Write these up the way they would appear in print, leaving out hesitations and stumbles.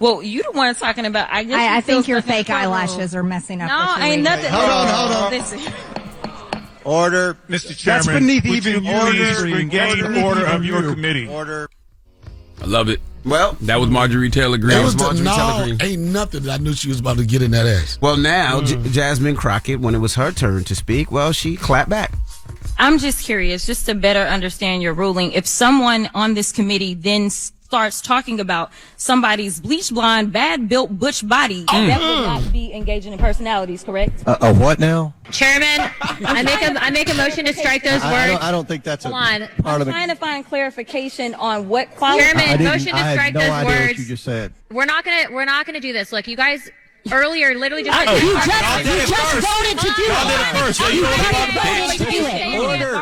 Well, you the one talking about. I think your fake eyelashes are messing up. No, ain't nothing. Hold on. Listen. Order. Mr. Chairman, that's beneath even please regain order of your committee. Order. I love it. Well, that was Marjorie Taylor Greene. That was Marjorie Taylor Greene. Ain't nothing that I knew she was about to get in that ass. Well, now, Jasmine Crockett, when it was her turn to speak, well, she clapped back. I'm just curious, just to better understand your ruling. If someone on this committee then starts talking about somebody's bleach blonde, bad built butch body, that would not be engaging in personalities, correct? A what now? Chairman, I make a motion to strike those words. I don't think that's I'm trying to find clarification on what quality. Chairman, motion to strike those idea words. what you just said. We're not gonna do this. Look, you guys earlier literally just. You just voted to do it. You voted to do it.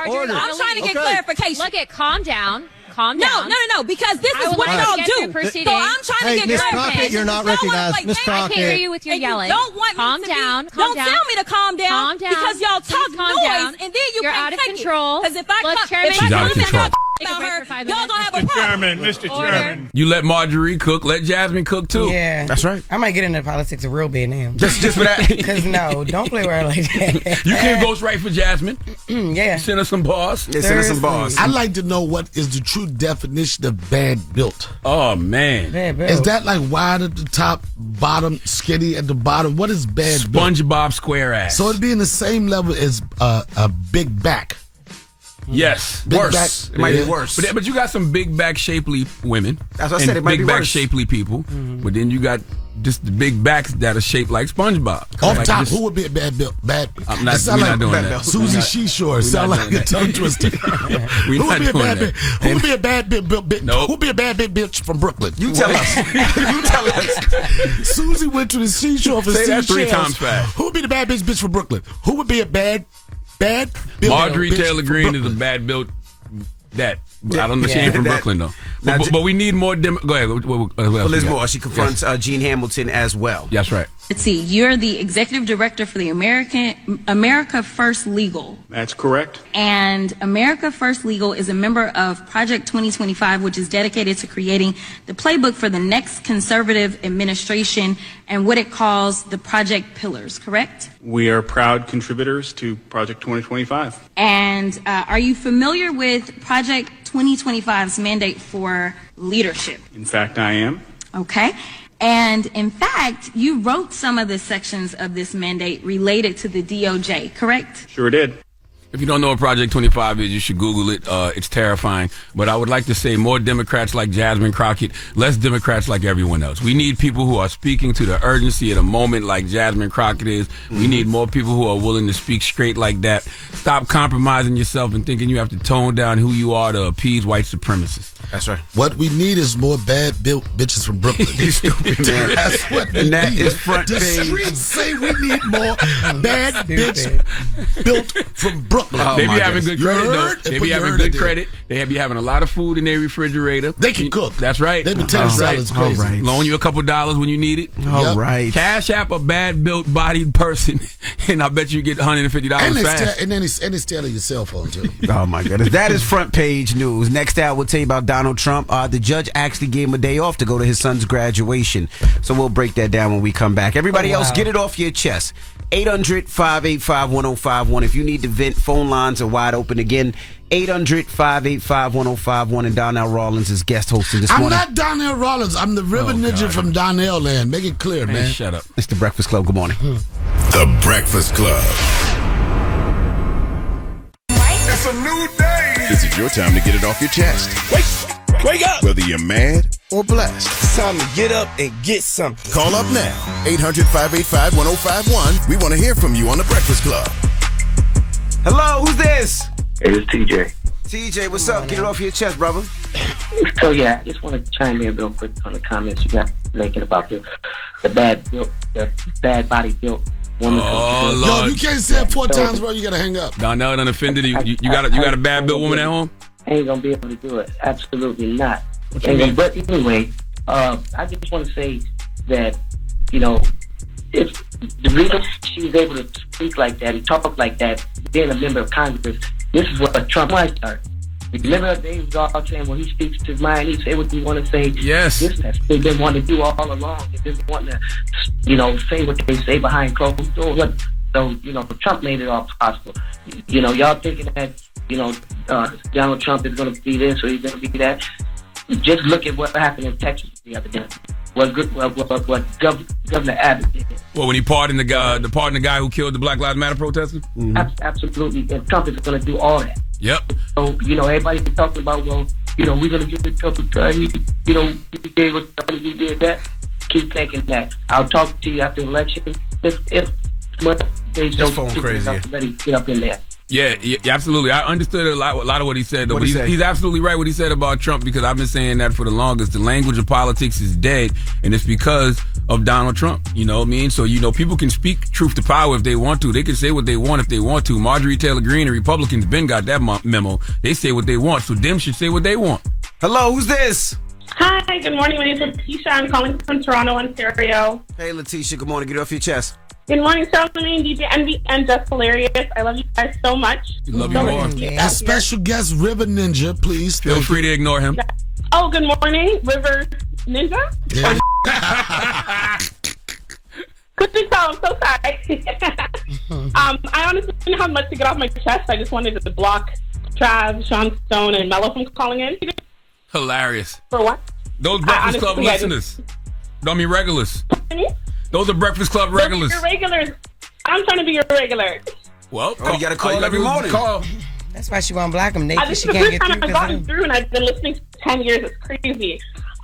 Order. I'm trying to get clarification. Look at, calm down. Calm down. No, because this is what y'all do. So I'm trying to get Miss clarification. Crockett, you're not recognized. Miss I can't hear Crockett. you with your yelling. Don't want calm me to down. Be, Calm don't down. tell me to calm down. Calm down. Because y'all talk Please calm noise down. and then you You're can't out of take control. Because if I Look, come, Chairman, if I She's out come of in control. here about her, y'all gonna have a Mr. problem. Chairman, Mr. Chairman. You let Marjorie cook, let Jasmine cook too. Yeah. That's right. I might get into politics a real bit now. Just for that. Because no, don't play with her like that. You can ghostwrite for Jasmine. Yeah. Send her some bars. Send us some bars. I'd like to know what is the true definition of bad built. Oh man. Bad built. Is that like wide at the top, bottom, skinny at the bottom? What is bad built? SpongeBob Square ass. So it'd be in the same level as a big back. Yes. Big Worse. back. It might be worse. But you got some big back shapely women. That's what I said. It might big be back worse. shapely people. But then you got just the big backs that are shaped like SpongeBob. Off Like top, this- who would be a bad built? Bad. I'm not- It sound we're like not doing bad that. built. Susie Sheshore. Sound not like doing a tongue twister. We Who would not be a doing bad that. bitch? Who would be a bad bitch? Nope. Who would be a bad bitch from Brooklyn? You tell us. You tell us. Susie went to the seashore for Say that seashells. 3 times fast. Who would be the bad bitch from Brooklyn? Who would be a bad built Marjorie bitch Taylor from Greene is a Brooklyn? bad built that. I don't know. She ain't from that- Brooklyn though. Now, But we need more. Go ahead. What else Well, we there's got? more. She confronts Gene Hamilton as well. That's right. Let's see. You're the executive director for the America First Legal. That's correct. And America First Legal is a member of Project 2025, which is dedicated to creating the playbook for the next conservative administration and what it calls the Project Pillars, correct? We are proud contributors to Project 2025. And are you familiar with Project 2025's mandate for leadership? In fact, I am. Okay. And in fact, you wrote some of the sections of this mandate related to the DOJ, correct? Sure did. If you don't know what Project 25 is, you should Google it. It's terrifying. But I would like to say more Democrats like Jasmine Crockett, less Democrats like everyone else. We need people who are speaking to the urgency of the moment like Jasmine Crockett is. We need more people who are willing to speak straight like that. Stop compromising yourself and thinking you have to tone down who you are to appease white supremacists. That's right. What we need is more bad built bitches from Brooklyn. You stupid man. That's what we And that need. is front The page. streets say we need more bad bitch built from Brooklyn. Oh, They be my having goodness. good credit, You though. heard? They Put be your having heard good in there. credit. They be having a lot of food in their refrigerator. They can cook. That's right. They be telling salads crazy. right. Loan you a couple dollars when you need it. All Yep. right. Cash app a bad built bodied person, and I bet you get $150 And fast. it's telling your cell phone too. Oh my goodness. That is front page news. Next out, we'll tell you about Donald Trump. The judge actually gave him a day off to go to his son's graduation. So we'll break that down when we come back. Everybody else, get it off your chest. 800-585-1051. If you need to vent, phone lines are wide open again. 800-585-1051. And Donnell Rawlings is guest hosting this I'm morning. not Donnell Rawlings. I'm the river ninja from Donnell land. Make it clear, man. Shut up. It's the Breakfast Club. Good morning. The Breakfast Club. It's a new day. This is your time to get it off your chest. Wake up. Whether you're mad or blessed. It's time to get up and get something. Call up now. 800-585-1051. We want to hear from you on The Breakfast Club. Hello, who's this? Hey, it's TJ. TJ, what's up? Get it off your chest, brother. So yeah, I just want to chime in real quick on the comments you got making about the bad body built woman. Oh, Yo, Lord. you can't say it 4 times, bro. You gotta hang up. Donnell done offended you. You got a bad built woman at home? I ain't gonna be able to do it. Absolutely not. What you mean? But anyway, I just want to say that, you know, if the reason she was able to speak like that and talk like that, being a member of Congress, this is what Trump might start. Remember the day we was all saying, well, he speaks his mind, he say what he want to say. Yes. This that's what they didn't want to do all along. They didn't want to, say what they say behind closed doors. So, Trump made it all possible. Y'all thinking that, Donald Trump is going to be this or he's going to be that. Just look at what happened in Texas the other day. What Governor Abbott did. Well, when he pardoned the guy who killed the Black Lives Matter protesters? Mm-hmm. Absolutely. And Trump is going to do all that. Yep. So, everybody's talking about, we're going to give it Trump a try. He did what he did that. Keep thinking that. I'll talk to you after the election. If they don't ready to get up in there. Yeah, absolutely. I understood a lot of what he said, though. But he's absolutely right what he said about Trump, because I've been saying that for the longest. The language of politics is dead, and it's because of Donald Trump. You know what I mean? So, people can speak truth to power if they want to. They can say what they want if they want to. Marjorie Taylor Greene and Republicans been got that memo. They say what they want, so them should say what they want. Hello, who's this? Hi, good morning. My name is Letitia. I'm calling from Toronto, Ontario. Hey, Letitia, good morning. Get it off your chest. Good morning, Charlamagne, DJ Envy, and Jess Hilarious. I love you guys so much. Love you more. Our special guest, River Ninja, please. Feel free to ignore him. Oh, good morning, River Ninja. Yeah. Couldn't tell. I'm so sorry. I honestly didn't have much to get off my chest. I just wanted to block Trav, Sean Stone, and Mello from calling in. Hilarious. For what? Those Breakfast Club listeners. Don't mean regulars. Those are Breakfast Club regulars. You're regulars. I'm trying to be your regular. Well, you got to call every morning. That's why she won't block him, Nate. This She is the can't first get time I've gotten through, and I've been listening for 10 years. It's crazy.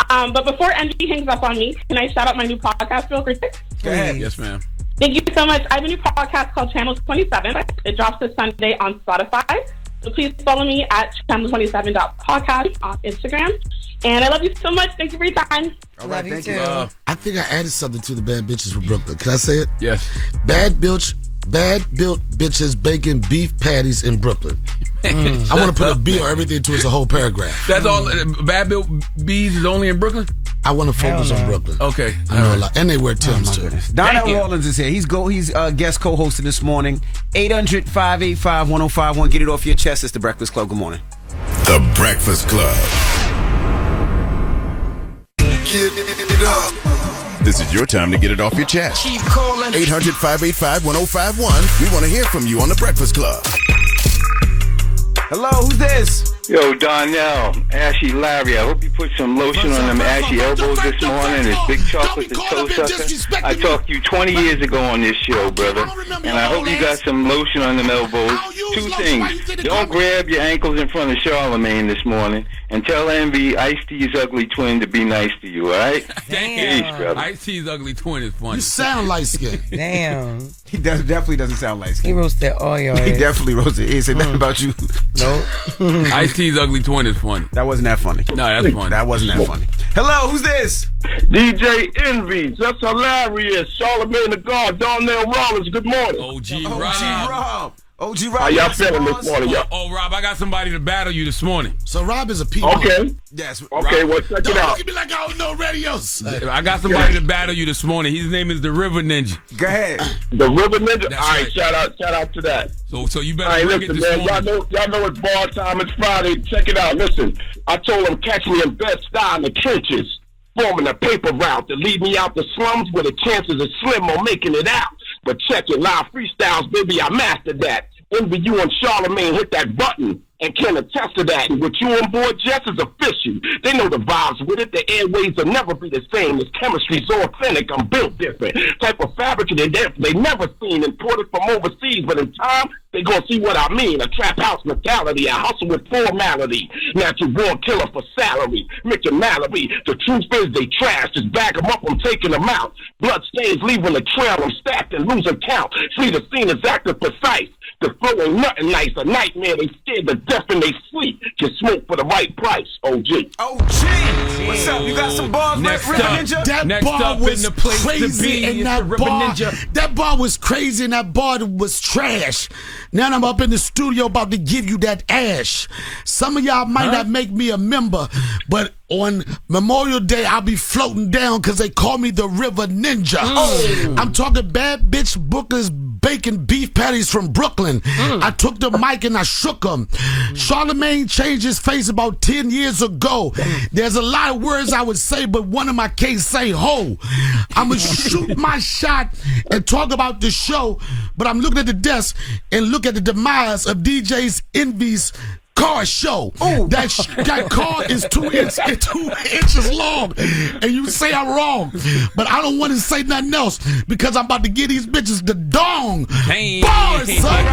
But before Envy hangs up on me, can I shout out my new podcast real quick? Go ahead. Yes, ma'am. Thank you so much. I have a new podcast called Channel 27. It drops this Sunday on Spotify. So please follow me at channel27.podcast on Instagram. And I love you so much. Thank you for your time. All right, thank you. I think I added something to the bad bitches from Brooklyn. Can I say it? Yes. Bad built bitches baking beef patties in Brooklyn. I want to put a B or everything to it's a whole paragraph. That's all. Bad built bees is only in Brooklyn? I want to focus on Brooklyn. Okay. I know a lot. And they wear Timbs too. Donnell Rawlings is here. He's guest co-hosting this morning. 800-585-1051. Get it off your chest. It's The Breakfast Club. Good morning. The Breakfast Club. Get it up. This is your time to get it off your chest. Keep calling. 800-585-1051. We want to hear from you on The Breakfast Club. Hello, who's this? Yo, Donnell, Arce Hilarious. I hope you put some lotion on them ashy elbows this morning. It's Big Chocolate the Toe Sucker. I talked to you 20 years ago on this show, brother. And I hope you got some lotion on them elbows. Two things. Don't grab your ankles in front of Charlamagne this morning. And tell Envy Ice-T's ugly twin to be nice to you, all right? Damn. Peace, brother. Ice-T's ugly twin is funny. You sound light-skinned. Damn. He definitely doesn't sound light-skinned. He roasted all your He ass. definitely roasted. He said nothing about you. Nope. Ice-T's ugly twin is funny. That wasn't that funny. No, that's funny. That wasn't that funny. Hello, who's this? DJ Envy, Jess Hilarious, Charlamagne the God, Donnell Rawlings. Good morning. OG Rob. OG Rob. How y'all feeling this morning, y'all? Oh, Rob, I got somebody to battle you this morning. So Rob is a people. Okay. Yes. Okay, Rob. well, check it Don't out. look at me like I don't know radios. I got somebody to battle you this morning. His name is the River Ninja. Go ahead. The River Ninja? That's All right, right. shout out to that. So you better All right, bring listen, it this man. morning. Y'all know it's bar time. It's Friday. Check it out. Listen, I told them catch me in Bed-Stuy in the trenches, forming a paper route to lead me out the slums where the chances are slim on making it out. But check it, live freestyles, baby, I mastered that. Envy you and Charlamagne hit that button and can attest to that. And with you on board, Jess, is official. They know the vibes with it. The airways will never be the same. This chemistry's authentic. I'm built different. Type of fabric they never seen. Imported from overseas, but in time, they gonna see what I mean. A trap house mentality. I hustle with formality. Natural born killer for salary. Mickey Mallory. The truth is they trash. Just bag them up, I'm taking them out. Blood stains leaving a trail. I'm stacked and losing count. See the scene is active precise. The flow ain't nothing nice. A nightmare. They scared to death and they sleep. Just smoke for the right price. OG. What's up? You got some bars, Next River up. Ninja? That Next bar up was in the place to crazy, be and is that the River bar, Ninja. that bar was crazy, and that bar was trash. Now I'm up in the studio about to give you that ash. Some of y'all might not make me a member, but on Memorial Day I'll be floating down because they call me the River Ninja. I'm talking bad bitch bookers making beef patties from Brooklyn. I took the mic and I shook them. Charlamagne changed his face about 10 years ago. There's a lot of words I would say, but one of my can't say ho. I'm going to shoot my shot and talk about the show, but I'm looking at the desk and look at the demise of DJ's Envy's car show. That car is 2 inches long, and you say I'm wrong, but I don't want to say nothing else because I'm about to give these bitches the dong bars, son.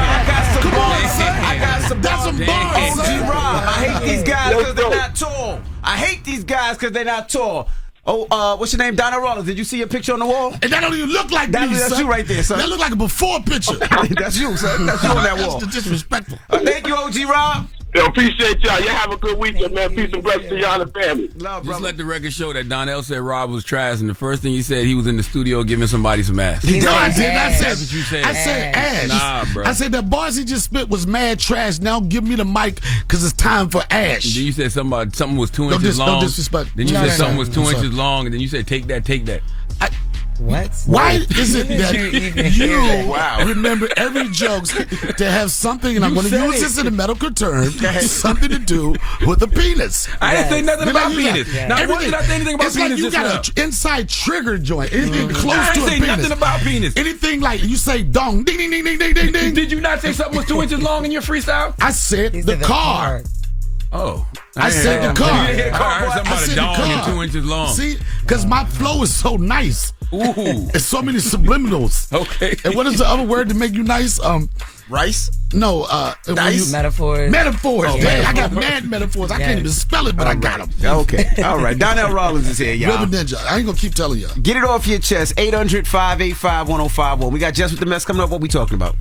Come on, son. I got some That's some bars, OG son. Rob, I hate these guys because they're not tall. I hate these guys because they're not tall. What's your name? Donnell Rawlings. Did you see your picture on the wall? And that don't even look like me, That's son. you right there, son. That look like a before picture. That's you, son. That's you on that wall. That's disrespectful. Thank you, OG Rob. Yo, appreciate y'all. You have a good weekend, man. Peace and blessings to y'all and the family. Love, Just let the record show that Donnell said Rob was trash, and the first thing he said, he was in the studio giving somebody some ass. No, I did. That's what you said. I said ass. Nah, bro. I said the bars he just spit was mad trash. Now give me the mic because it's time for ash. Then you said something was 2 inches long. Don't disrespect. Then you said something was 2 inches long, and then you said take that. What? Why is it that you Wow. remember every joke to have something, and I'm going to use this in a medical term, something to do with a penis? I didn't say nothing about penis. Yes. Now, when did I say anything about it's penis? like you just got now? an inside trigger joint. Anything close I to ain't a say penis. nothing about penis. Anything like you say dong, ding, ding, ding, ding, ding, ding, ding. Did you not say something was 2 inches long in your freestyle? I said the car. Oh. I said the car. I heard something about a dong and 2 inches long. See, because my flow is so nice. Ooh. It's so many subliminals. Okay. And what is the other word to make you nice? Rice? No. Dice? Metaphors. Metaphors. Man, I got mad metaphors. I can't even spell it, but I got them. Okay. All right. Donnell Rawlings is here, y'all. River Ninja. I ain't going to keep telling y'all. Get it off your chest. 800-585-1051. We got Jess with the Mess coming up. What we talking about?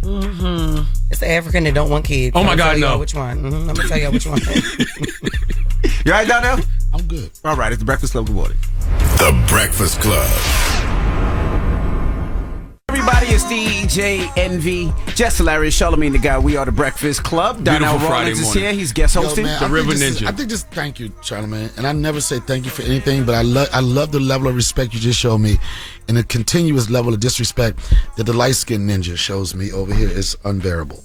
It's the African that don't want kids. Oh, my God, no. no. Which one? I'm going to tell you which one. You all right, Donnell? I'm good. All right. It's the Breakfast Club. Good morning. The Breakfast Club. Everybody, it's DJ Envy, Jess Hilarious, Charlamagne the guy. We are the Breakfast Club. Donnell Beautiful Friday Rawlings is morning. here. He's guest hosting. Man, The I think River this Ninja. I think just thank you, Charlamagne. And I never say thank you for anything, but I love the level of respect you just showed me, and the continuous level of disrespect that the light skinned ninja shows me over here is unbearable.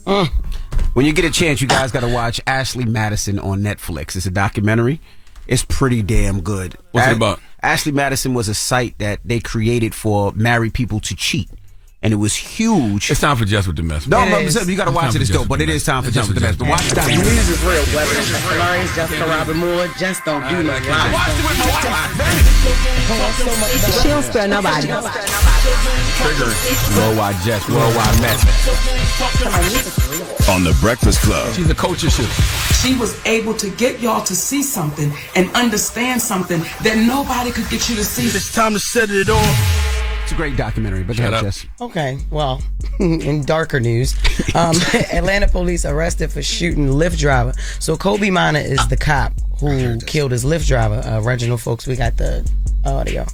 When you get a chance, you guys got to watch Ashley Madison on Netflix. It's a documentary. It's pretty damn good. What's it about? Ashley Madison was a site that they created for married people to cheat. And it was huge. It's time for Jess with the Mess. No, It is. you got to watch it. It's dope, but it is time for Jess with the Mess. But watch it out. News is real, whether it's Hilarious, Jessica Robin Moore, just don't do no lie. She don't spare nobody. Worldwide Jess, worldwide Mess. On The Breakfast Club. She's a culture shift. She was able to get y'all to see something and understand something that nobody could get you to see. It's time to set it off. It's a great documentary, but Shut up. Jess. Okay, well, in darker news, Atlanta police arrested for shooting Lyft driver. So Kobe Minor is the cop who killed his Lyft driver. Reginald, folks, we got the audio.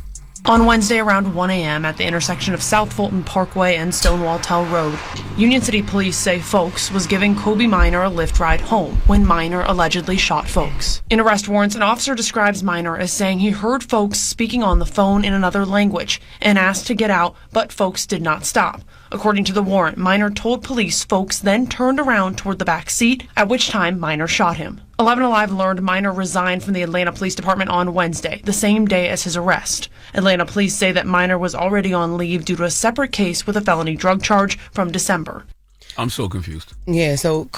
On Wednesday around 1 a.m. at the intersection of South Fulton Parkway and Stonewall Tell Road, Union City Police say Folks was giving Kobe Minor a Lyft ride home when Minor allegedly shot Folks. In arrest warrants, an officer describes Minor as saying he heard Folks speaking on the phone in another language and asked to get out, but Folks did not stop. According to the warrant, Minor told police Folks then turned around toward the back seat, at which time Minor shot him. 11 Alive learned Minor resigned from the Atlanta Police Department on Wednesday, the same day as his arrest. Atlanta police say that Minor was already on leave due to a separate case with a felony drug charge from December. I'm so confused. Yeah, so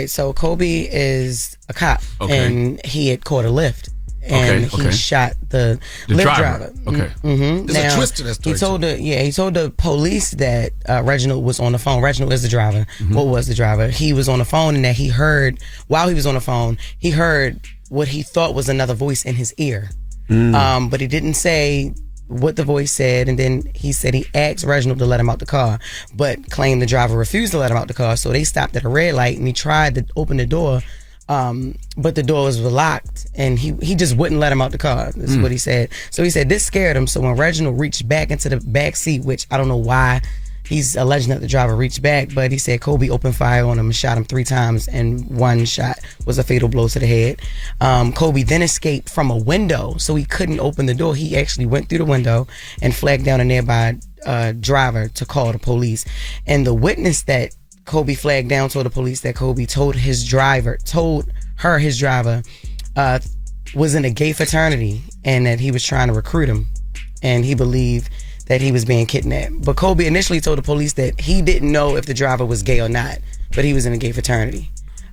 so Kobe is a cop, and he had caught a Lyft. And he shot the Lyft driver. Okay. Mm-hmm. There's a twist to that story. He told the police that Reginald was on the phone. Reginald is the driver. What was the driver? He was on the phone, and that he heard, while he was on the phone, he heard what he thought was another voice in his ear. But he didn't say what the voice said, and then he said he asked Reginald to let him out the car, but claimed the driver refused to let him out the car, so they stopped at a red light, and he tried to open the door, but the doors were locked, and he just wouldn't let him out the car. This is what he said. So he said this scared him, so when Reginald reached back into the back seat, which I don't know why He's alleging that the driver reached back, but he said Kobe opened fire on him and shot him 3 times, and one shot was a fatal blow to the head. Kobe then escaped from a window, so he couldn't open the door. He actually went through the window and flagged down a nearby driver to call the police. And the witness that Kobe flagged down told the police that Kobe told his driver was in a gay fraternity and that he was trying to recruit him, and he believed that he was being kidnapped. But Kobe initially told the police that he didn't know if the driver was gay or not, but he was in a gay fraternity.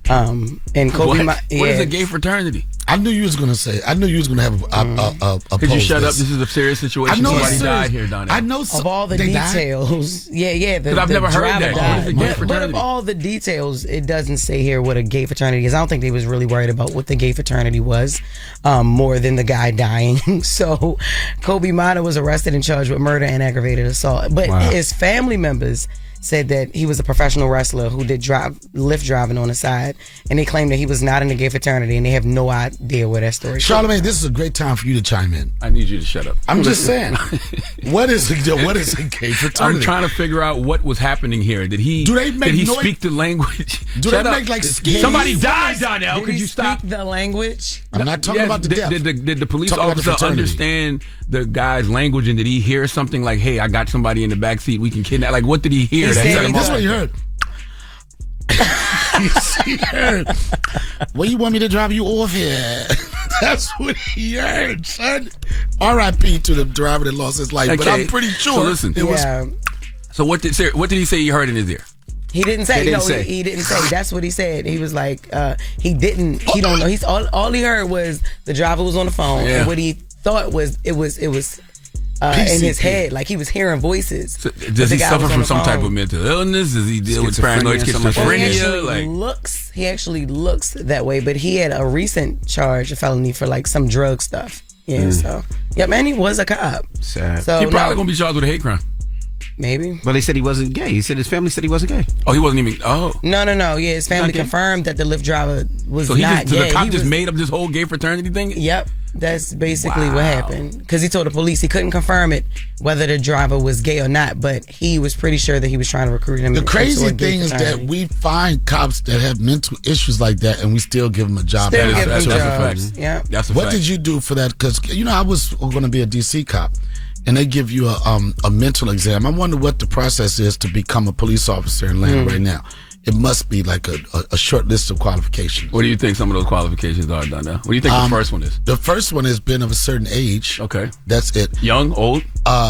And Kobe, what is a gay fraternity? I knew you was gonna say. I knew you was gonna have a. Could you shut up? This is a serious situation. Somebody died here, Donnell. I know of all the details. Yeah. Because I've never heard that. What is a gay fraternity? But of all the details, it doesn't say here what a gay fraternity is. I don't think they was really worried about what the gay fraternity was, more than the guy dying. So, Kobe Minor was arrested and charged with murder and aggravated assault. But his family members said that he was a professional wrestler who did Lyft driving on the side, and they claimed that he was not in a gay fraternity, and they have no idea where that story is. Charlamagne, this is a great time for you to chime in. I need you to shut up. I'm just saying. What is a gay fraternity? I'm trying to figure out what was happening here. Did he speak the language? Do they make like schemes? Somebody died, Donnell. Could you stop the language? I'm not talking about the death. Did the police officer understand the guy's language, and did he hear something like, "Hey, I got somebody in the backseat, we can kidnap"? Like, what did he hear? That's what he heard. He heard, "Well, you want me to drive you off here?" That's what he heard, son. R.I.P. to the driver that lost his life. Okay. But I'm pretty sure. So listen, So what did he say he heard in his ear? He didn't say. He didn't say. That's what he said. He was like, he didn't. He don't know. He's all he heard was the driver was on the phone, and what he thought was it was in his head, like he was hearing voices. So does he suffer from some type of mental illness? Does he deal with paranoid schizophrenia? He actually looks that way, but he had a recent charge, a felony for like some drug stuff. Yeah, so man, he was a cop. Sad. So he probably gonna be charged with a hate crime. Maybe. But they said he wasn't gay. He said his family said he wasn't gay. Oh, he wasn't even. Oh. No. Yeah, his family confirmed that the Lyft driver was not gay. So the cop just made up this whole gay fraternity thing? Yep. That's basically what happened. Because he told the police he couldn't confirm it, whether the driver was gay or not, but he was pretty sure that he was trying to recruit him. The crazy thing is that we find cops that have mental issues like that, and we still give them a job. That's a fact. Yeah. That's a fact. What did you do for that? Because, I was going to be a DC cop, and they give you a mental exam. I wonder what the process is to become a police officer in Atlanta right now. It must be like a short list of qualifications. What do you think some of those qualifications are, Donnell? What do you think the first one is? The first one has been of a certain age. Okay. That's it. Young, old,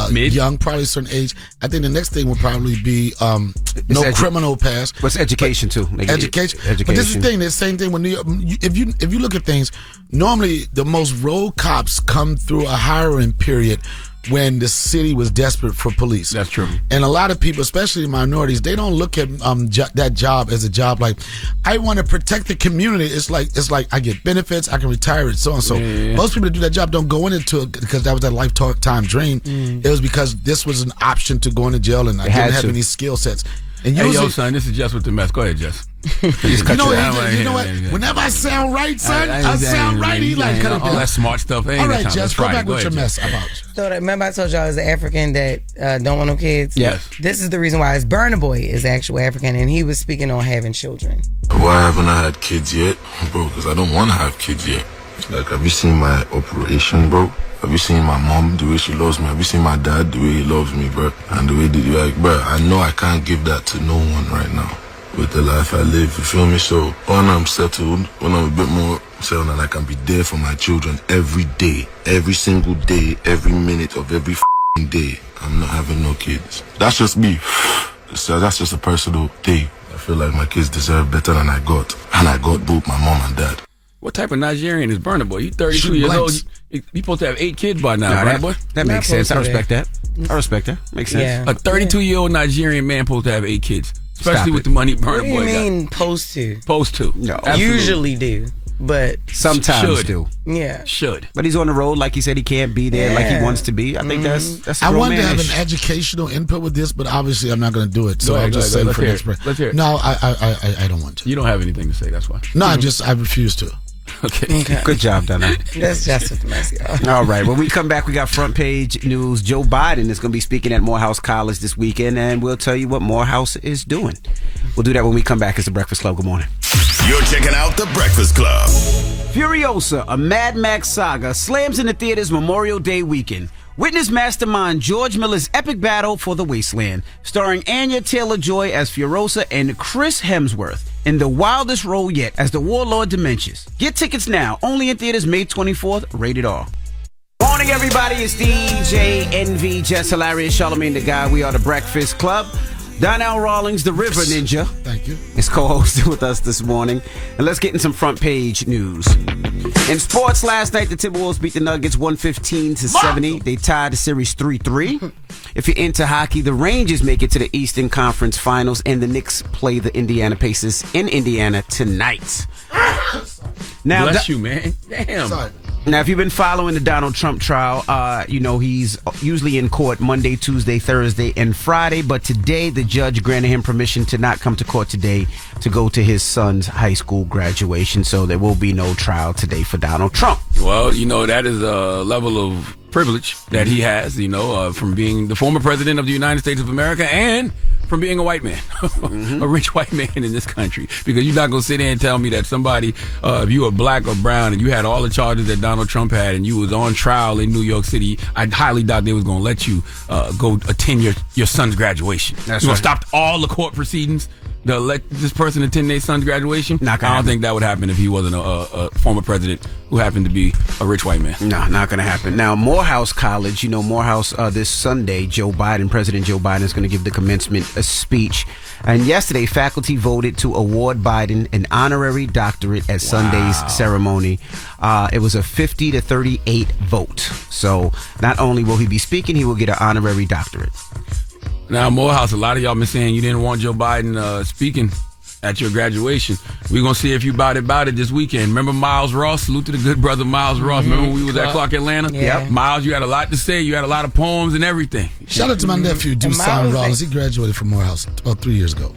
mid? Young, probably a certain age. I think the next thing will probably be no criminal past. What's education too? Education. But this is the thing. The same thing when if you look at things, normally the most road cops come through a hiring period when the city was desperate for police. That's true. And a lot of people, especially minorities, they don't look at that job as a job like, I want to protect the community. It's like I get benefits, I can retire and so on. So most people that do that job don't go into it because that was their lifetime dream. It was because this was an option to go into jail, and I didn't have any skill sets. And hey, yo, son, this is Jess with the Mess. Go ahead, Jess. You know what? Whenever I sound right, son, I sound right. He like cut it down. All that smart stuff. All right, Jess, go back with your mess. So remember I told y'all I was an African that don't want no kids? Yes. This is the reason why. Burna Boy is actual African, and he was speaking on having children. Why haven't I had kids yet? Bro, because I don't want to have kids yet. Like, have you seen my operation, bro? Have you seen my mom, the way she loves me? Have you seen my dad, the way he loves me, bro? And the way bro, I know I can't give that to no one right now with the life I live, you feel me? So when I'm settled, when I'm a bit more settled, and I can be there for my children every day, every single day, every minute of every day, I'm not having no kids. That's just me. So that's just a personal thing. I feel like my kids deserve better than I got. And I got both my mom and dad. What type of Nigerian is Burna Boy? He's 32 years old. He's supposed to have 8 kids by now, Burna Boy. That makes sense. I respect that. Makes sense. Yeah. A 32-year-old Nigerian man supposed to have 8 kids. Especially with the money Burna Boy got. What do you mean supposed to? Supposed to. No. Usually do. But sometimes do. Yeah. Should. But he's on the road like he said he can't be there like he wants to be. I think that's I wanted to have an educational input with this, but obviously I'm not going to do it. So I'll just say for an expert. Let's hear it. No, I don't want to. You don't have anything to say, that's why. No, I refuse to. Okay. Good job, Donnell. That's Jess With The Mess, y'all. All right. When we come back, we got front page news. Joe Biden is going to be speaking at Morehouse College this weekend, and we'll tell you what Morehouse is doing. We'll do that when we come back. It's The Breakfast Club. Good morning. You're checking out The Breakfast Club. Furiosa, a Mad Max saga, slams in the theaters Memorial Day weekend. Witness mastermind George Miller's epic battle for the wasteland, starring Anya Taylor-Joy as Furiosa and Chris Hemsworth in the wildest role yet as the warlord diminishes. Get tickets now, only in theaters May 24th, rated R. Morning, everybody. It's DJ NV, Jess Hilarious, Charlamagne the Guy. We are The Breakfast Club. Donnell Rawlings, the River Ninja. Thank you. Is co-hosted with us this morning. And let's get in some front page news. In sports last night, the Timberwolves beat the Nuggets 115-70. They tied the series 3-3. If you're into hockey, the Rangers make it to the Eastern Conference Finals, and the Knicks play the Indiana Pacers in Indiana tonight. Now, bless you, man. Damn. Sorry. Now, if you've been following the Donald Trump trial, you know he's usually in court Monday, Tuesday, Thursday, and Friday. But today, the judge granted him permission to not come to court today to go to his son's high school graduation. So there will be no trial today for Donald Trump. Well, you know, that is a level of privilege that he has, you know, from being the former president of the United States of America and from being a white man, a rich white man in this country. Because you're not going to sit there and tell me that somebody, if you were black or brown and you had all the charges that Donald Trump had and you was on trial in New York City, I highly doubt they was going to let you go attend your son's graduation. That's you're right. going to stop all the court proceedings to let this person attend their son's graduation? Not gonna I don't happen. think that would happen if he wasn't a former president who happened to be a rich white man. No, not going to happen. Now, Morehouse College, you know, Morehouse this Sunday, President Joe Biden is going to give the commencement speech. And yesterday, faculty voted to award Biden an honorary doctorate at Sunday's ceremony. It was a 50-38 vote. So not only will he be speaking, he will get an honorary doctorate. Now, Morehouse, a lot of y'all been saying you didn't want Joe Biden speaking at your graduation. We're going to see if you about it this weekend. Remember Miles Ross? Salute to the good brother Miles Ross. Remember when we was at Clark Atlanta? Yeah. Yep. Miles, you had a lot to say. You had a lot of poems and everything. Shout out to my nephew, Dusan Rawlings. He graduated from Morehouse about 3 years ago.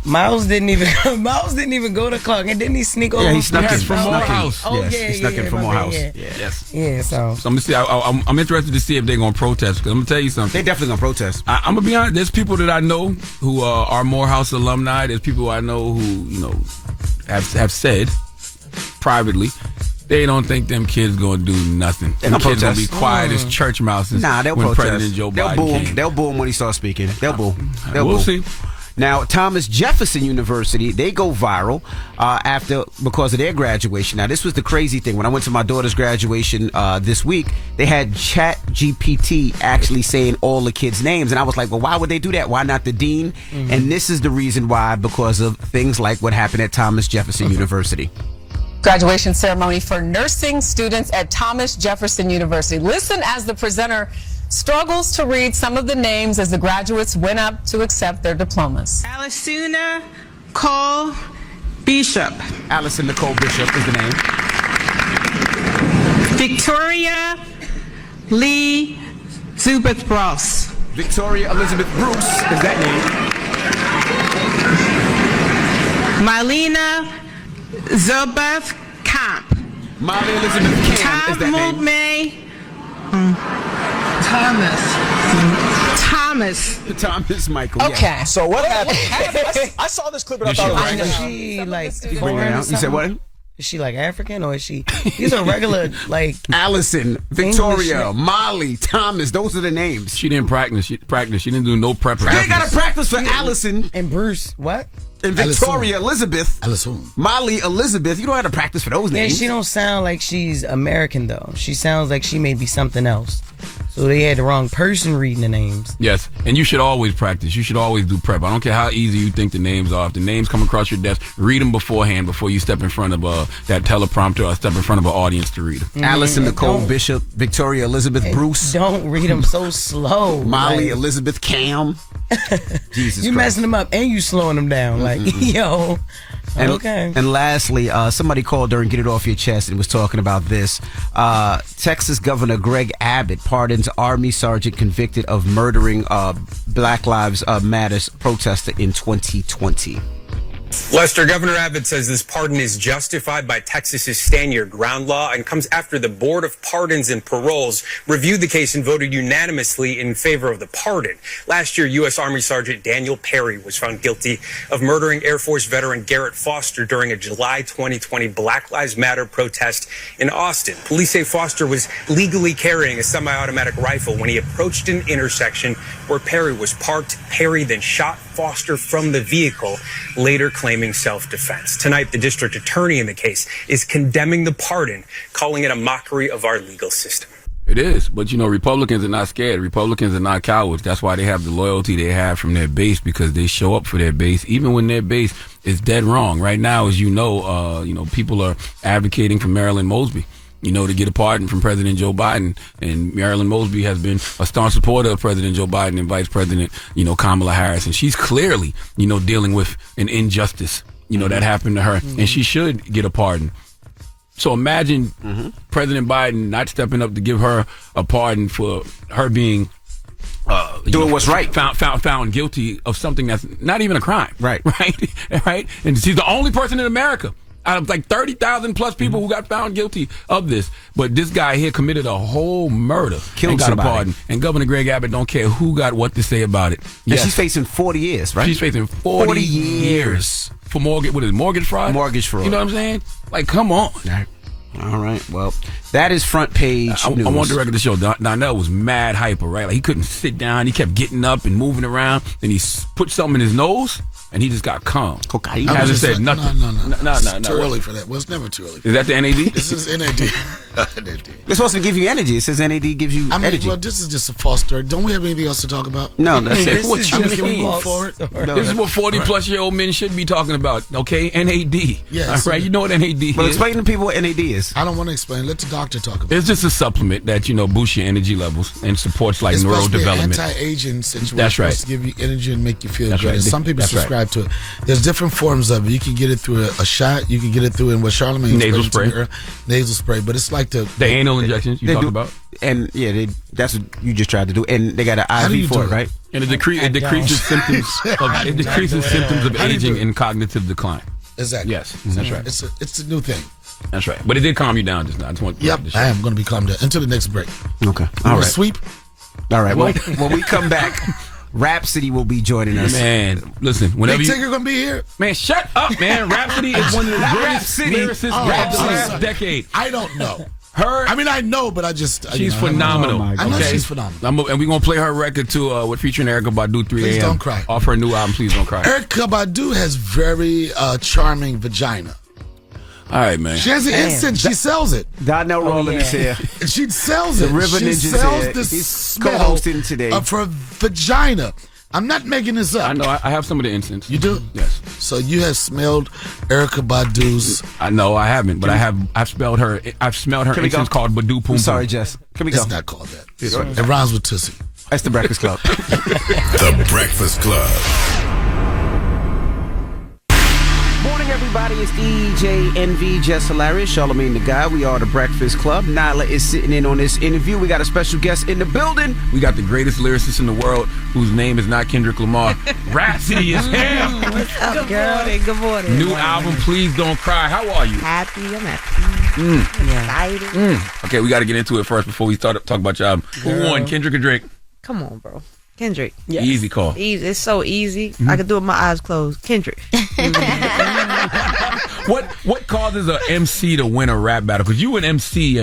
Miles didn't even go to Clark, and didn't he sneak over? Yeah, he snuck in from Morehouse. Oh, Yes, yeah, he snuck in from Morehouse. Yeah. Yes. Yeah, so I'm gonna see. I'm interested to see if they're gonna protest. Because I'm gonna tell you something. They definitely going to protest. I'm gonna be honest. There's people that I know who are Morehouse alumni. There's people I know who have said privately they don't think them kids gonna do nothing. Them kids gonna be quiet as church mouses. Nah, they'll when protest. President Joe Biden came. They'll boo him when he starts speaking. They'll boo. We'll see. Now, Thomas Jefferson University, they go viral because of their graduation. Now, this was the crazy thing. When I went to my daughter's graduation this week, they had ChatGPT actually saying all the kids' names. And I was like, well, why would they do that? Why not the dean? Mm-hmm. And this is the reason why, because of things like what happened at Thomas Jefferson University. Graduation ceremony for nursing students at Thomas Jefferson University. Listen as the presenter struggles to read some of the names as the graduates went up to accept their diplomas. Alisuna Cole Bishop. Allison Nicole Bishop is the name. Victoria Lee Zubith Ross. Victoria Elizabeth Bruce is that name. Marlena Zubeth Camp. Molly Elizabeth Camp is that name. Thomas Michael. Okay. Yeah. So what happened? I saw this clip and I thought it was Is English. she like You foreign? said what? Is she like African or is she? These are regular like Allison, Victoria, Molly, Thomas. Those are the names. She didn't practice. She didn't do no prep. You ain't got to practice for Allison and Bruce. What? And Victoria Elizabeth. Allison. Molly Elizabeth. You don't have to practice for those names. Yeah, she don't sound like she's American though. She sounds like she may be something else. So they had the wrong person reading the names. Yes, and you should always practice. You should always do prep. I don't care how easy you think the names are. If the names come across your desk, read them beforehand before you step in front of that teleprompter or step in front of an audience to read them. Mm-hmm. Allison Nicole Bishop, Victoria Elizabeth Bruce. Don't read them so slow. Molly like, Elizabeth Cam. Jesus you Christ. messing them up and you slowing them down. Like, yo. And, okay. And lastly, somebody called during Get It Off Your Chest and was talking about this. Texas Governor Greg Abbott pardons Army sergeant convicted of murdering Black Lives Matter protester in 2020. Lester, Governor Abbott says this pardon is justified by Texas's stand your ground law and comes after the Board of Pardons and Paroles reviewed the case and voted unanimously in favor of the pardon. Last year, U.S. Army Sergeant Daniel Perry was found guilty of murdering Air Force veteran Garrett Foster during a July 2020 Black Lives Matter protest in Austin. Police say Foster was legally carrying a semi-automatic rifle when he approached an intersection where Perry was parked. Perry then shot Foster from the vehicle, later claiming self-defense. Tonight, the district attorney in the case is condemning the pardon, calling it a mockery of our legal system. It is, but Republicans are not scared. Republicans are not cowards. That's why they have the loyalty they have from their base, because they show up for their base, even when their base is dead wrong. Right now, as people are advocating for Marilyn Mosby, to get a pardon from President Joe Biden. And Marilyn Mosby has been a staunch supporter of President Joe Biden and Vice President, Kamala Harris. And she's clearly, dealing with an injustice, that happened to her. And she should get a pardon. So imagine President Biden not stepping up to give her a pardon for her being doing what's right, found guilty of something that's not even a crime. Right. And she's the only person in America out of like 30,000 plus people who got found guilty of this. But this guy here committed a whole murder. Killed got somebody. a pardon. And Governor Greg Abbott don't care who got what to say about it. And she's facing 40 years, right? She's facing 40 years for mortgage fraud? Mortgage fraud. You know what I'm saying? Like, come on. All right. Well, that is front page news. I want the record to show Donnell was mad hyper, right? Like, he couldn't sit down. He kept getting up and moving around. Then he put something in his nose, and he just got calm. Cocaine. He hasn't said nothing. No. It's too early for that. Well, it's never too early. Is that the NAD? This is NAD. It's supposed to give you energy. It says NAD gives you energy. Well, this is just a false story. Don't we have anything else to talk about? No, that's it. What you Can we move forward? This is what 40-plus-year-old men should be talking about, okay? NAD. Yes. All right, you know what NAD is. But explain to people what NAD is. I don't want to explain. Let the doctor talk about it. It's just a supplement that, boosts your energy levels and supports, like, it's neurodevelopment. It's anti-aging situation. That's right. It's supposed to give you energy and make you feel That's good. right. And some people subscribe to it. There's different forms of it. You can get it through a shot. You can get it through in what Charlamagne nasal spray. Nasal spray. But it's like the anal injections you talk about. And that's what you just tried to do. And they got an IV for it, right? And it decreases symptoms of aging and cognitive decline. Exactly. Yes, that's right. It's a new thing. That's right. But it did calm you down just now. I just want I am going to be calmed down until the next break. Okay. All right. Sweep. All right. Well, when we come back, Rhapsody will be joining us. Man, listen, whenever you're going to be here. Man, shut up, man. Rhapsody is one of the greatest lyricists of the last decade. I don't know. Her, I know, but I just... She's phenomenal. I know she's phenomenal. And we're going to play her record, too, with featuring Erykah Badu, 3 a.m. Please don't cry. Off her new album, Please Don't Cry. Erykah Badu has very charming vagina. All right, man. She has an instant. She sells it. Donnell Rawlings is here. She sells it. The River she Ninja's sells here. the He's smell co-hosting today. of her vagina. I'm not making this up. I know. I have some of the incense. You do? Yes. So you have smelled Erykah Badu's... I know I haven't, but I've smelled her incense called Badu Poom. I'm sorry, Jess. Can we go? It's not called that. It rhymes with Tussie. That's the Breakfast Club. The Breakfast Club. Morning, everybody. It's DJ NV, Jess Hilarious, Charlamagne the Guy. We are the Breakfast Club. Nyla is sitting in on this interview. We got a special guest in the building. We got the greatest lyricist in the world, whose name is not Kendrick Lamar. Rhapsody is here. What's up, girl? Good morning. New album, Please Don't Cry. How are you? Happy. I'm happy. Excited. Okay, we got to get into it first before we start talking about your album. Who won, Kendrick or Drake? Come on, bro. Kendrick. Yes. Easy call. Easy. It's so easy. I can do it with my eyes closed. Kendrick. What causes an MC to win a rap battle? Because you an MC.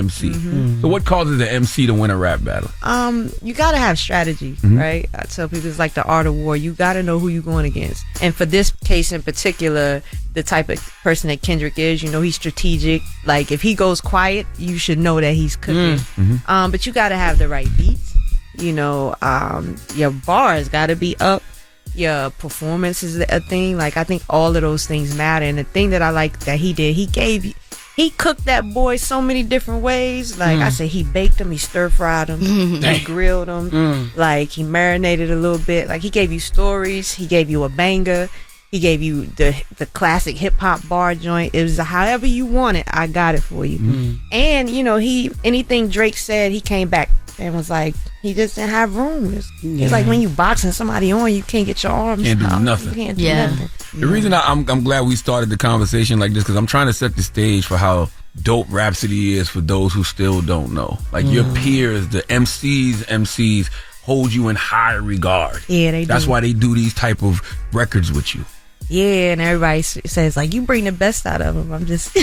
So what causes an MC to win a rap battle? You got to have strategy, right? I tell people it's like the art of war. You got to know who you're going against. And for this case in particular, the type of person that Kendrick is, he's strategic. Like, if he goes quiet, you should know that he's cooking. But you got to have the right beats. Your bars got to be up. Your performance is a thing. Like, I think all of those things matter. And the thing that I like that he did, he cooked that boy so many different ways. Like I said, he baked him, he stir-fried him, he grilled him, like he marinated a little bit. Like, he gave you stories, he gave you a banger, he gave you the classic hip-hop bar joint. It was however you want it, I got it for you. And, anything Drake said, he came back and was like, he just didn't have room. It's like when you boxing somebody on, you can't get your arms can't do out. nothing. You can't do nothing. The reason I'm glad we started the conversation like this, because I'm trying to set the stage for how dope Rhapsody is for those who still don't know. Like your peers, the MCs hold you in high regard. Yeah, they do. That's why they do these type of records with you. Yeah, and everybody says like you bring the best out of them. I'm just,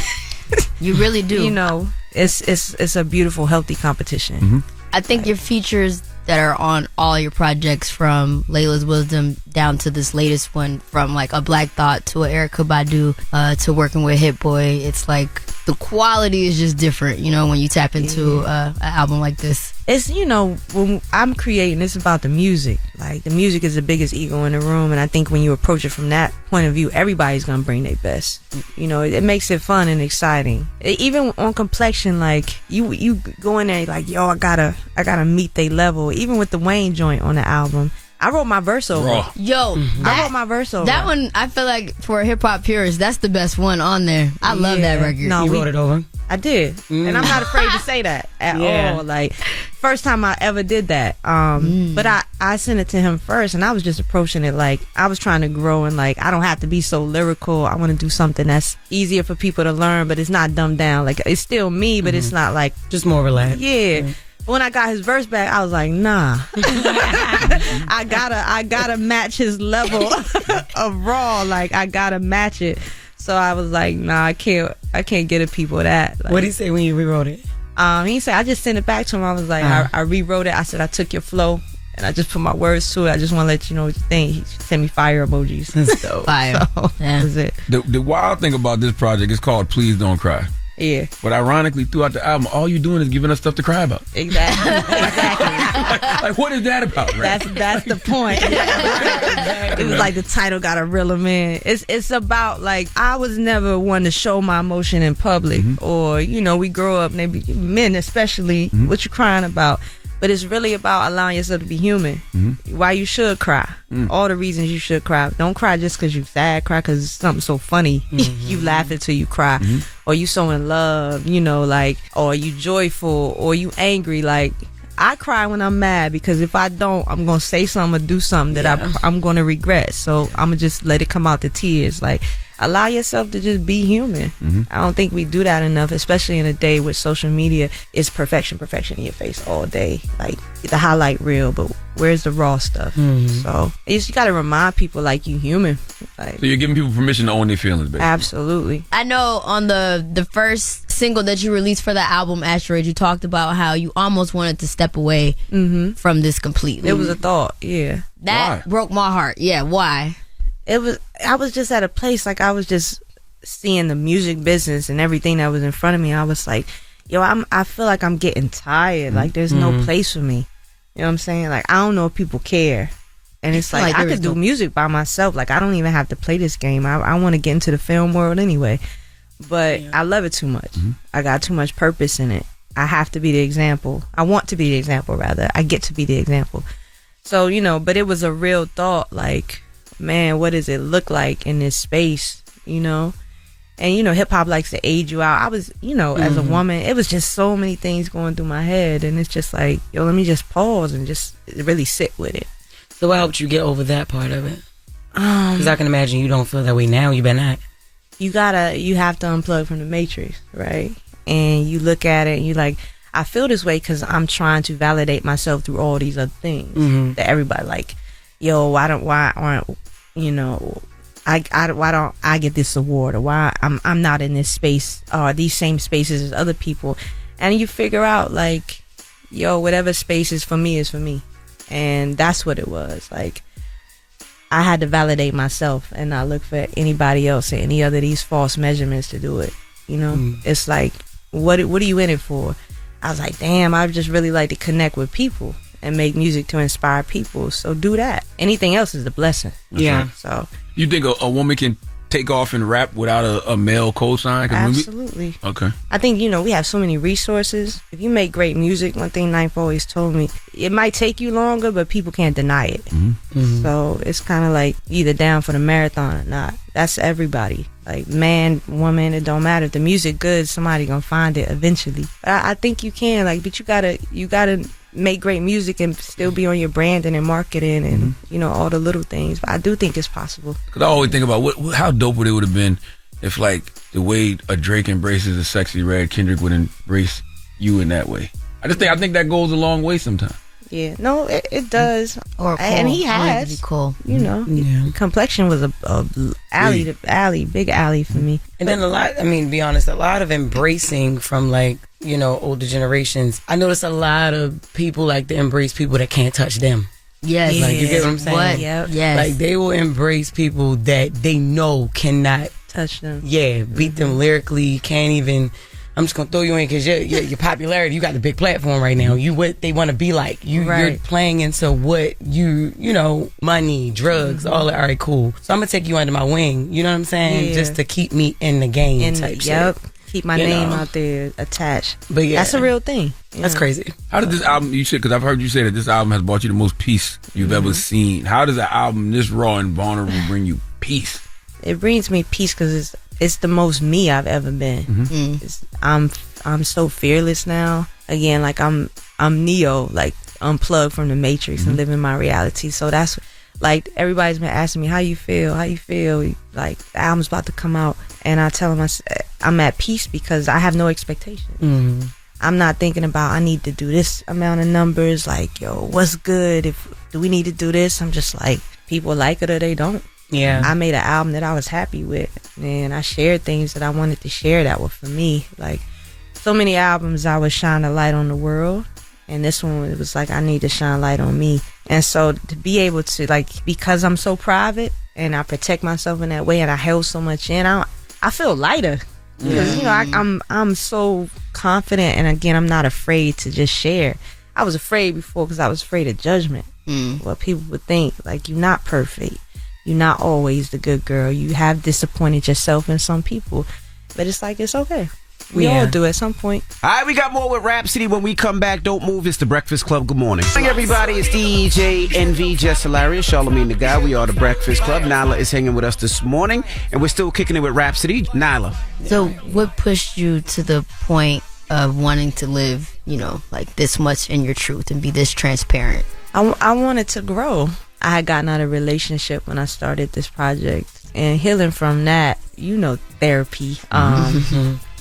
you really do. You know, it's a beautiful, healthy competition. I think your features that are on all your projects, from Layla's Wisdom down to this latest one, from like a Black Thought to a Erykah Badu to working with Hit Boy, it's like the quality is just different, you know, when you tap into an album like this. It's, you know, when I'm creating, it's about the music. Like, the music is the biggest ego in the room, and I think when you approach it from that point of view, everybody's gonna bring their best. You know, it makes it fun and exciting. Even on Complexion, like, you go in there like, yo, I gotta meet their level. Even with the Wayne joint on the album, I wrote my verse over. Yo, I wrote my verse over. That one, I feel like for a hip hop purist, that's the best one on there. I love that record. No, you wrote it over? I did, and I'm not afraid to say that at all. Like, first time I ever did that. But I sent it to him first, and I was just approaching it like I was trying to grow, and like I don't have to be so lyrical. I want to do something that's easier for people to learn, but it's not dumbed down. Like, it's still me, but it's not like just more relaxed. Yeah. When I got his verse back, I was like, nah. I gotta match his level of raw. Like, I gotta match it. So I was like, nah, I can't get at people that. Like, what did he say when you rewrote it? He said, I just sent it back to him. I was like, I rewrote it. I said, I took your flow and I just put my words to it. I just want to let you know what you think. He sent me fire emojis. So, fire. So that was it. The wild thing about this project is called Please Don't Cry. Yeah. But ironically, throughout the album, all you're doing is giving us stuff to cry about. Exactly. Like, what is that about, right? That's the point. It was like the title got a reel him in. It's about, like, I was never one to show my emotion in public. Or, you know, we grow up, maybe men especially, what you crying about. But it's really about allowing yourself to be human. Why you should cry. All the reasons you should cry. Don't cry just because you sad. Cry because it's something so funny. You laugh until you cry. Or you so in love, you know, like, or you joyful, or you angry. Like, I cry when I'm mad, because if I don't, I'm going to say something or do something that I'm going to regret. So I'm going to just let it come out the tears. Like, allow yourself to just be human. I don't think we do that enough, especially in a day with social media. It's perfection in your face all day. Like, the highlight reel, but where's the raw stuff? So you got to remind people, like, you human. Like, so you're giving people permission to own their feelings, basically. Absolutely. I know on the first single that you released for the album, Asteroid, you talked about how you almost wanted to step away from this completely. It was a thought, yeah. That broke my heart. Yeah, why? I was just at a place, like, I was just seeing the music business and everything that was in front of me. I was like, yo, I feel like I'm getting tired. Like, there's no place for me. You know what I'm saying? Like, I don't know if people care. And it's like I could do music by myself. Like, I don't even have to play this game. I want to get into the film world anyway. But I love it too much. I got too much purpose in it. I have to be the example. I want to be the example, rather. I get to be the example. So, you know, but it was a real thought, like, man, what does it look like in this space, you know? And, you know, hip-hop likes to age you out. I was, you know, as a woman, it was just so many things going through my head. And it's just like, yo, let me just pause and just really sit with it. So what helped you get over that part of it? Because I can imagine you don't feel that way now. You better not. You have to unplug from the matrix, right? And you look at it and you like, I feel this way because I'm trying to validate myself through all these other things that everybody like, yo, why don't I get this award, or why I'm not in this space or these same spaces as other people. And you figure out, like, yo, whatever space is for me is for me. And that's what it was. Like, I had to validate myself and not look for anybody else or any other of these false measurements to do it. You know, it's like, what are you in it for? I was like, damn, I just really like to connect with people and make music to inspire people. So do that. Anything else is a blessing. Yeah. So you think a woman can take off and rap without a male cosign? Absolutely. Okay. I think, you know, we have so many resources. If you make great music, one thing Ninth always told me, it might take you longer, but people can't deny it. So it's kind of like either down for the marathon or not. That's everybody. Like, man, woman, it don't matter. If the music good, somebody gonna find it eventually. But I think you can, like, but you gotta make great music and still be on your branding and marketing and you know, all the little things. But I do think it's possible. Because I always think about how dope would it would have been if, like, the way a Drake embraces a Sexy Red, Kendrick would embrace you in that way. I think that goes a long way sometimes. Yeah, no, it does. Or and he Cole. has, Be Cole. you know, Complexion was a big alley for me. And then to be honest, a lot of embracing from, like, you know, older generations. I notice a lot of people like to embrace people that can't touch them. Yes. Like, you get what I'm saying? What? Yep. Yes. Like, they will embrace people that they know cannot touch them. Yeah, beat them lyrically, can't even. I'm just gonna throw you in because your popularity, you got the big platform right now. You what they want to be like. You're playing into what you know, money, drugs, all that. All right, cool. So I'm gonna take you under my wing. You know what I'm saying? Yeah. Just to keep me in the game type shit. Keep my name out there attached. But yeah, that's a real thing. That's crazy. How did this album? Because I've heard you say that this album has brought you the most peace you've ever seen. How does an album this raw and vulnerable bring you peace? It brings me peace because it's the most me I've ever been. I'm so fearless now. Again, like I'm Neo, like unplugged from the Matrix and living my reality. So that's like everybody's been asking me how you feel. Like the album's about to come out, and I tell them I'm at peace because I have no expectations. I'm not thinking about I need to do this amount of numbers. Like, yo, what's good? Do we need to do this? I'm just like, people like it or they don't. Yeah, I made an album that I was happy with, and I shared things that I wanted to share that were for me. Like, so many albums I was shining a light on the world, and this one, it was like I need to shine light on me. And so to be able to, like, because I'm so private and I protect myself in that way, and I held so much in, I feel lighter because you know I'm so confident, and again, I'm not afraid to just share. I was afraid before because I was afraid of judgment. What people would think, like, you're not perfect. You're not always the good girl. You have disappointed yourself in some people. But it's like, it's okay. We all do at some point. All right, we got more with Rhapsody when we come back. Don't move. It's the Breakfast Club. Good morning. Hey, everybody. It's DJ NV, Jess Hilarious, Charlamagne the Guy. We are the Breakfast Club. Nyla is hanging with us this morning, and we're still kicking it with Rhapsody. Nyla. So what pushed you to the point of wanting to live, you know, like this much in your truth and be this transparent? I wanted to grow. I had gotten out of a relationship when I started this project, and healing from that, you know, therapy.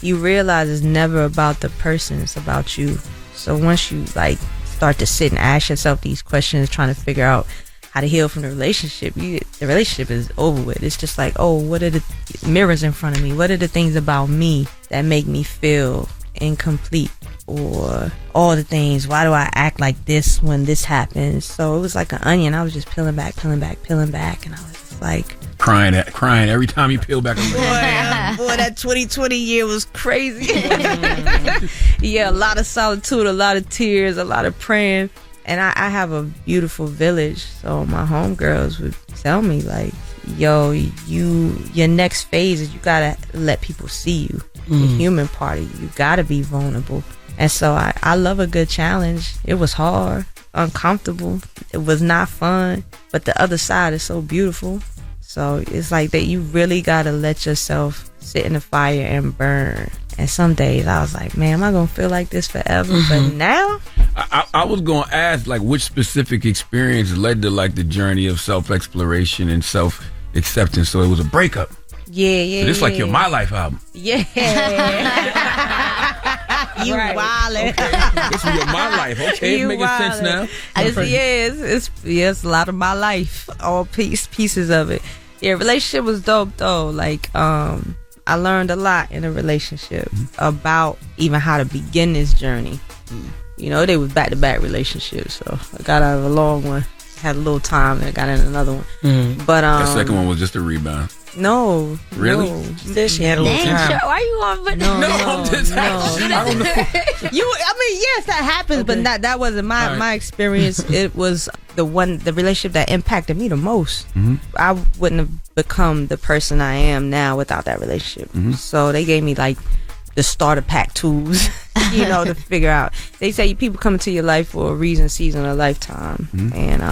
You realize it's never about the person, it's about you. So once you like start to sit and ask yourself these questions, trying to figure out how to heal from the relationship, the relationship is over with. It's just like, oh, what are the mirrors in front of me? What are the things about me that make me feel incomplete? Or all the things, why do I act like this when this happens? So it was like an onion. I was just peeling back, and I was just like crying every time you peel back. Boy, that 2020 year was crazy. Yeah, a lot of solitude, a lot of tears, a lot of praying. And I have a beautiful village, so my homegirls would tell me, like, yo, your next phase is you gotta let people see you, the human part of you. You gotta be vulnerable. And so I love a good challenge. It was hard, uncomfortable. It was not fun, but the other side is so beautiful. So it's like that you really gotta let yourself sit in the fire and burn. And some days I was like, man, am I gonna feel like this forever? But now I was gonna ask, like, which specific experience led to, like, the journey of self-exploration and self-acceptance. So it was a breakup. Yeah. So this is like your My Life album. Yeah. You wildin'. Okay. This is your My Life. Okay, it's making sense now. It's a lot of my life. All pieces of it. Yeah, relationship was dope though. Like, I learned a lot in a relationship about even how to begin this journey. You know, they was back-to-back relationships, so I got out of a long one, had a little time, and I got in another one. But that second one was just a rebound. No. Really? No. She said she had a little time. Why are you on? But No, I'm just asking. I don't know. Yes, that happens, but that wasn't my experience. It was the relationship that impacted me the most. I wouldn't have become the person I am now without that relationship. So they gave me like the starter pack tools, you know, to figure out. They say people come into your life for a reason, season, or lifetime, and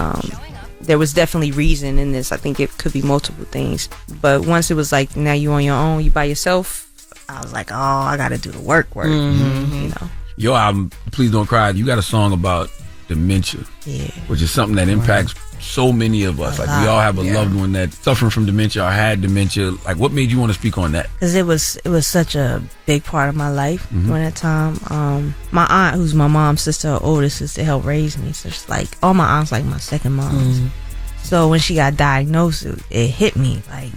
there was definitely reason in this. I think it could be multiple things. But once it was like, now you on your own, you by yourself, I was like, oh, I got to do the work, you know. Your album, Please Don't Cry, you got a song about dementia, Yeah. which is something that impacts so many of us. Like we all have a loved one that's suffering from dementia or had dementia. Like, what made you want to speak on that? Because it was such a big part of my life during that time. My aunt, who's my mom's sister, her older sister, helped raise me. So it's like all my aunts like my second mom. So when she got diagnosed, it hit me like,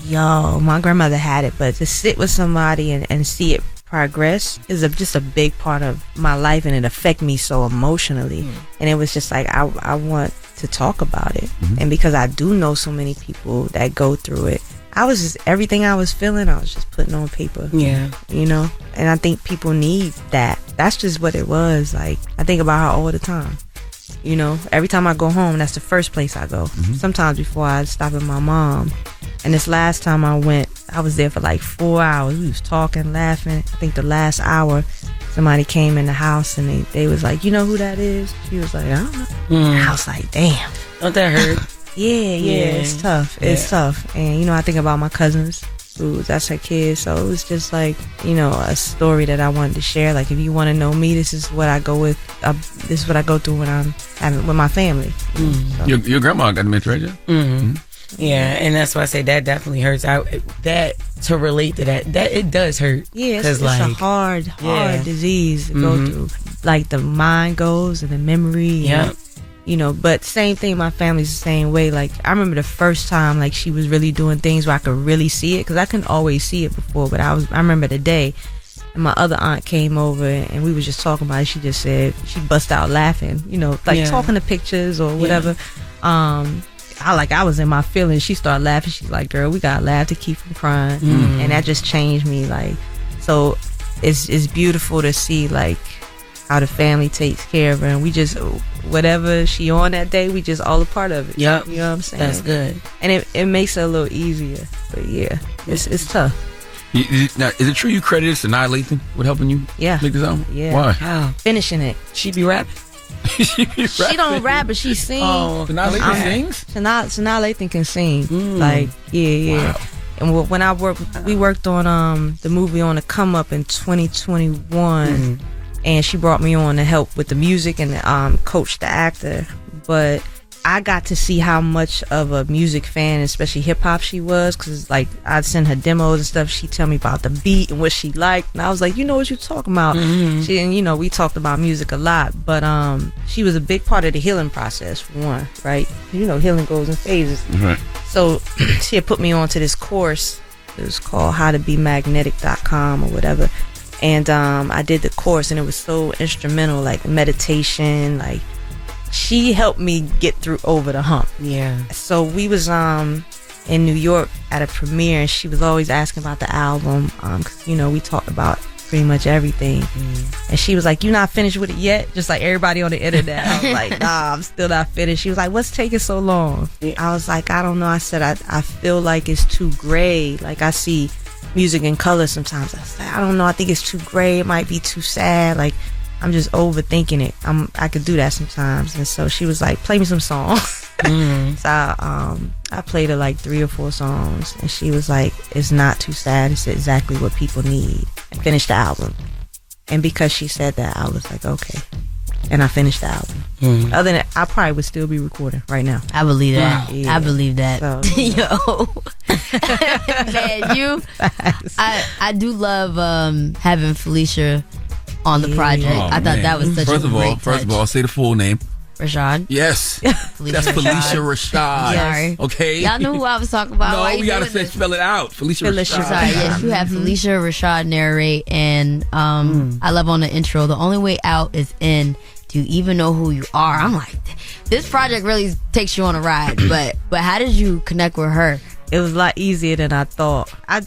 yo, my grandmother had it, but to sit with somebody and see it progress is just a big part of my life, and it affected me so emotionally. And it was just like I want to talk about it, and because I do know so many people that go through it, I was just, everything I was feeling, I was just putting on paper. Yeah. You know, and I think people need that. That's just what it was. Like, I think about her all the time. You know, every time I go home, that's the first place I go. Sometimes before I stop at my mom. And this last time I went, I was there for like 4 hours. We was talking, laughing. I think the last hour, somebody came in the house and they was like, you know who that is? She was like, I don't know. I was like, damn. Don't that hurt? Yeah, it's tough. It's tough. And, you know, I think about my cousins, who that's her kid. So it was just like, you know, a story that I wanted to share. Like, if you want to know me, this is what I go with. This is what I go through when I'm having with my family. So. Your grandma got dementia, right? Yeah, and that's why I say that definitely hurts. That to relate to that it does hurt. Yeah, it's like, a hard disease to go through. Like, the mind goes and the memory. Yeah. You know, but same thing, my family's the same way. Like, I remember the first time, like, she was really doing things where I could really see it, because I couldn't always see it before, but I remember the day, and my other aunt came over, and we was just talking about it. She just said, she bust out laughing, you know, like talking to pictures or whatever. I was in my feelings. She started laughing. She's like, girl, we gotta laugh to keep from crying. And that just changed me. Like, so it's beautiful to see, like, how the family takes care of her, and we just, whatever she on that day, we just all a part of it. Yep. You know what I'm saying? That's good. And it makes it a little easier. But yeah, it's tough. Now, is it true you credited Sanaa Lathan with helping you make this album? Yeah. Why? How? Finishing it. She be rapping? She don't rap, but she sings. Oh, Sanaa Lathan sings? Sanaa Lathan can sing. Like, yeah. Wow. And when we worked on the movie On the Come Up in 2021, and she brought me on to help with the music and coach the actor. But I got to see how much of a music fan, especially hip hop, she was, because like I'd send her demos and stuff. She'd tell me about the beat and what she liked, and I was like, you know what you're talking about. And you know, we talked about music a lot, but she was a big part of the healing process, for one, right? You know, healing goes in phases. So she had put me onto this course. It was called howtobemagnetic.com or whatever. And I did the course, and it was so instrumental, like meditation, like she helped me get through over the hump. Yeah. So we was in New York at a premiere, and she was always asking about the album, cause you know we talked about pretty much everything. And she was like, "You not finished with it yet?" Just like everybody on the internet. I was like, "Nah, I'm still not finished." She was like, "What's taking so long?" I was like, "I don't know." I said, I feel like it's too gray. Like, I see music in color sometimes. I said, I don't know, I think it's too gray, it might be too sad, like I'm just overthinking it. I could do that sometimes. And so she was like, play me some songs. So I played her like 3 or 4 songs, and she was like, it's not too sad, it's exactly what people need, and finished the album. And because she said that, I was like, okay. And I finished the album. Other than that, I probably would still be recording right now. I believe that. Wow. Yeah. I believe that. So, Yo. Man, I do love having Felicia on the project. Oh, I thought that was such first a great touch. First of all, say the full name. Rashad. Yes. That's Felicia Rashad. Sorry. Okay. Y'all knew who I was talking about. No, we gotta spell it out. Felicia Rashad. Sorry, yes, you have Felicia Rashad narrate, and I love on the intro, the only way out is in. Do you even know who you are? I'm like, this project really takes you on a ride. But how did you connect with her? It was a lot easier than I thought. I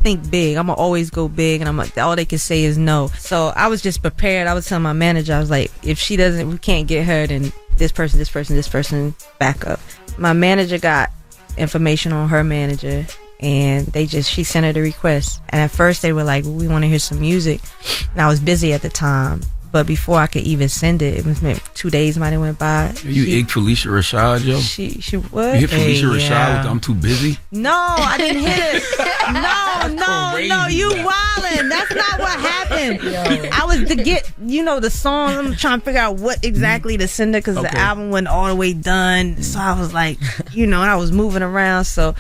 think big. I'm gonna always go big, and all they can say is no. So I was just prepared. I was telling my manager, I was like, if she doesn't, we can't get her, then this person back up. My manager got information on her manager, and she sent her the request. And at first they were like, well, we want to hear some music, and I was busy at the time. But before I could even send it, it was maybe 2 days might have went by. You hit Felicia Rashad, yo? She what? You hit Felicia Rashad with I'm too busy? No, I didn't hit it. No, you wildin'. That's not what happened. I was to get, the song. I'm trying to figure out what exactly to send her because the album wasn't all the way done. So I was like, and I was moving around. So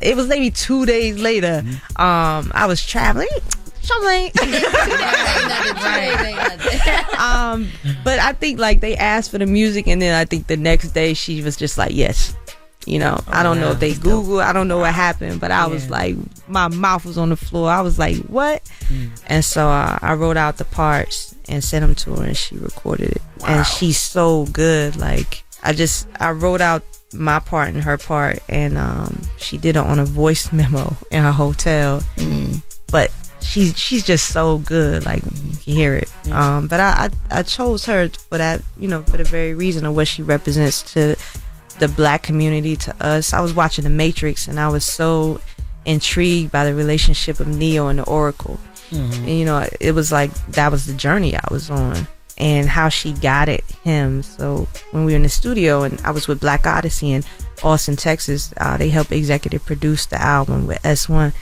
it was maybe 2 days later. I was traveling. Charlamagne. But I think like they asked for the music, and then I think the next day she was just like, yes. I don't know if they Google. I don't know what happened, but I was like, my mouth was on the floor. I was like, what? And so I wrote out the parts and sent them to her, and she recorded it. Wow. And she's so good. Like I wrote out my part and her part, and she did it on a voice memo in her hotel. But she's just so good, like you can hear it. But I chose her for that, for the very reason of what she represents to the black community, to us. I was watching The Matrix, and I was so intrigued by the relationship of Neo and the Oracle. And it was like that was the journey I was on, and how she guided him. So when we were in the studio, and I was with Black Odyssey in Austin, Texas, they helped executive produce the album with S1.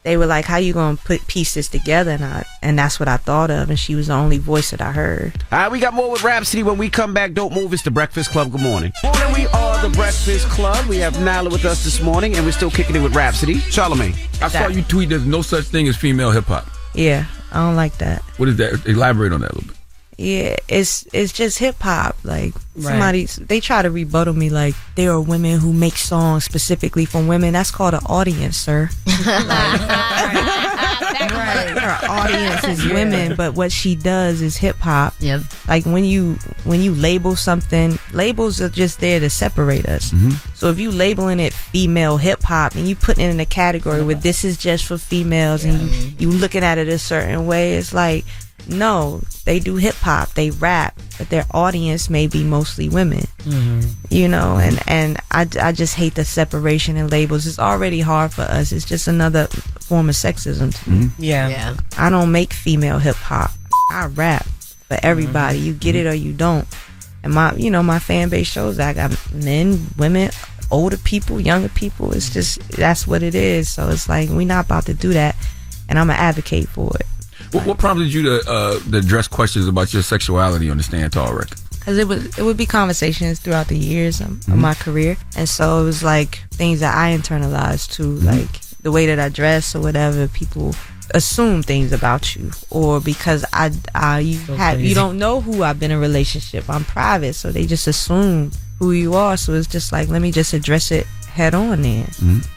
They were like, how you gonna put pieces together? And that's what I thought of, and she was the only voice that I heard. All right, we got more with Rhapsody when we come back. Don't move. It's the Breakfast Club. Good morning. Morning, we are the Breakfast Club. We have Nyla with us this morning, and we're still kicking it with Rhapsody. Charlamagne. I saw you tweet there's no such thing as female hip-hop. Yeah, I don't like that. What is that? Elaborate on that a little bit. Yeah, it's just hip hop. Like somebody, they try to rebuttal me like there are women who make songs specifically for women. That's called an audience, sir. Her audience is women, but what she does is hip hop. Yep. Like when you label something, labels are just there to separate us. So if you labeling it female hip hop and you putting it in a category where this is just for females, and you looking at it a certain way, it's like, no, they do hip hop, they rap, but their audience may be mostly women. And I just hate the separation in labels. It's already hard for us. It's just another form of sexism to me. Yeah. I don't make female hip hop. I rap for everybody. You get it or you don't. And my fan base shows that I got men, women, older people, younger people. It's just, that's what it is. So it's like, we're not about to do that, and I'm gonna advocate for it. What prompted you to address questions about your sexuality on the Stand Tall record? Because it would be conversations throughout the years of my career, and so it was like things that I internalized too, like the way that I dress or whatever. People assume things about you, or because you don't know who I've been in a relationship. I'm private, so they just assume who you are. So it's just like, let me just address it head on. Then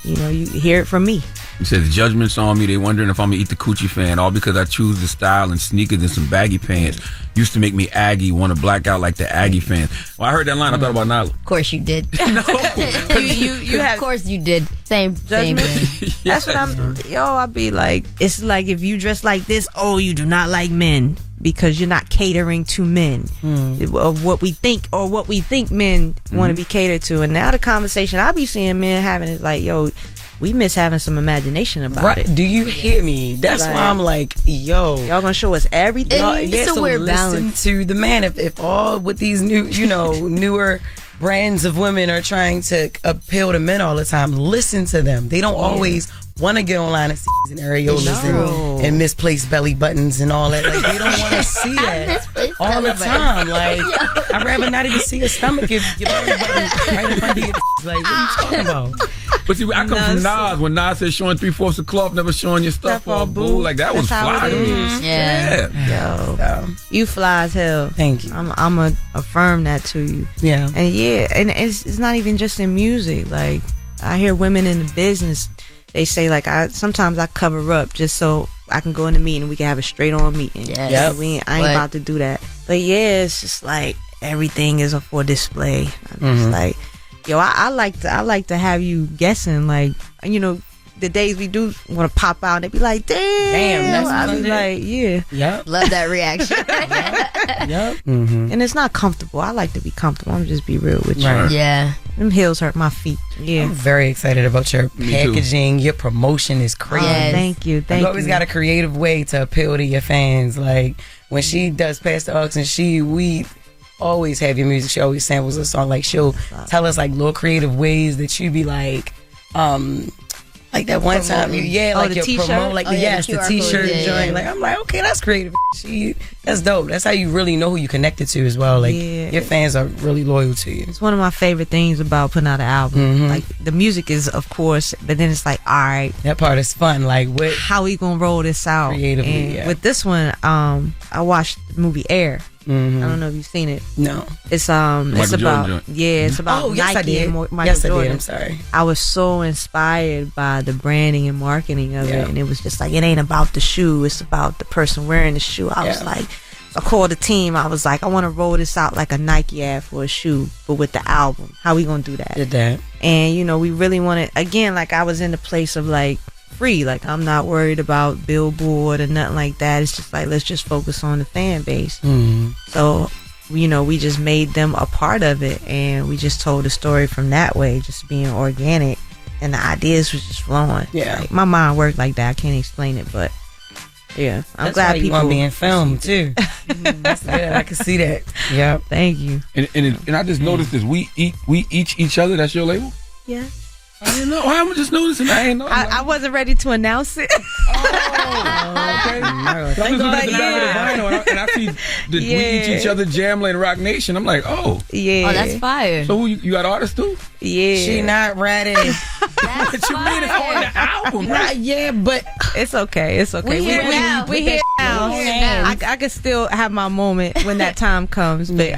you hear it from me. You said the judgment's on me. They wondering if I'm gonna eat the coochie fan, all because I choose the style and sneakers and some baggy pants. Used to make me Aggie, want to black out like the Aggie fans. When I heard that line, I thought about Nyla. Of course you did. you of course you did. Same. That's what I'd be like, it's like if you dress like this, you do not like men because you're not catering to men of what we think men want to be catered to. And now the conversation I be seeing men having is like, we miss having some imagination about it. Do you hear me? That's why I'm like, y'all gonna show us everything. It's a weird balance. To the man, if all with these new, newer brands of women are trying to appeal to men all the time, listen to them. They don't always want to get online and see and areolas and misplaced belly buttons and all that. Like, they don't want to see that all the time. Like, I'd rather not even see a stomach if your belly button right up under your like, what are you talking about? But see, I come from Nas. When Nas said showing 3/4 of cloth, never showing your stuff all boo. Like, that was fly to me. Yeah. You fly as hell. Thank you. I'm gonna affirm that to you. Yeah. And it's not even just in music. Like, I hear women in the business, they say like, sometimes I cover up just so I can go in the meeting and we can have a straight on meeting. Yeah. I ain't about to do that. But it's just like everything is for display. I'm just like, I like to have you guessing, like, the days we do want to pop out, they be like, damn, I be like, Yep. Love that reaction. Yep. And it's not comfortable. I like to be comfortable. I'm just be real with you. Right. Yeah. Them heels hurt my feet. Yeah. I'm very excited about your packaging. Your promotion is crazy. Yes. Thank you. You always got a creative way to appeal to your fans. Like when she does Pass the Aux and we always have your music. She always samples a song. Like she'll tell us like little creative ways that you be like that one time, like the your t-shirt? promote, like the t-shirt joint. Like I'm like, okay, that's creative. That's dope. That's how you really know who you connected to as well. Like your fans are really loyal to you. It's one of my favorite things about putting out an album. Like the music is, of course, but then it's like, all right, that part is fun. Like how we gonna roll this out creatively? And with this one, I watched the movie Air. I don't know if you've seen it. No. It's about it's about Nike and Michael Jordan. I'm sorry. I was so inspired by the branding and marketing of it, and it was just like, it ain't about the shoe, it's about the person wearing the shoe. I was like, I called the team. I was like, I want to roll this out like a Nike ad for a shoe, but with the album. How we gonna do that? Did that. And we really wanted, again, like I was in the place of like free, like I'm not worried about Billboard or nothing like that. It's just like, let's just focus on the fan base. So we just made them a part of it, and we just told the story from that way, just being organic, and the ideas was just flowing. Like, my mind worked like that. I can't explain it, but I'm glad why people you want me in film too. That's good. I can see that. Yep. Thank you. And I just noticed this. We each other. That's your label. Yeah. I didn't know. I'm just noticing. I ain't know. I wasn't ready to announce it. Okay. And I see we each other, Jamla and Rock Nation. I'm like, oh. Yeah. Oh, that's fire. So you got artists too? Yeah. She not ready. What you mean? It's on the album. Not yet, but it's okay. It's okay. We here now. I can still have my moment when that time comes. But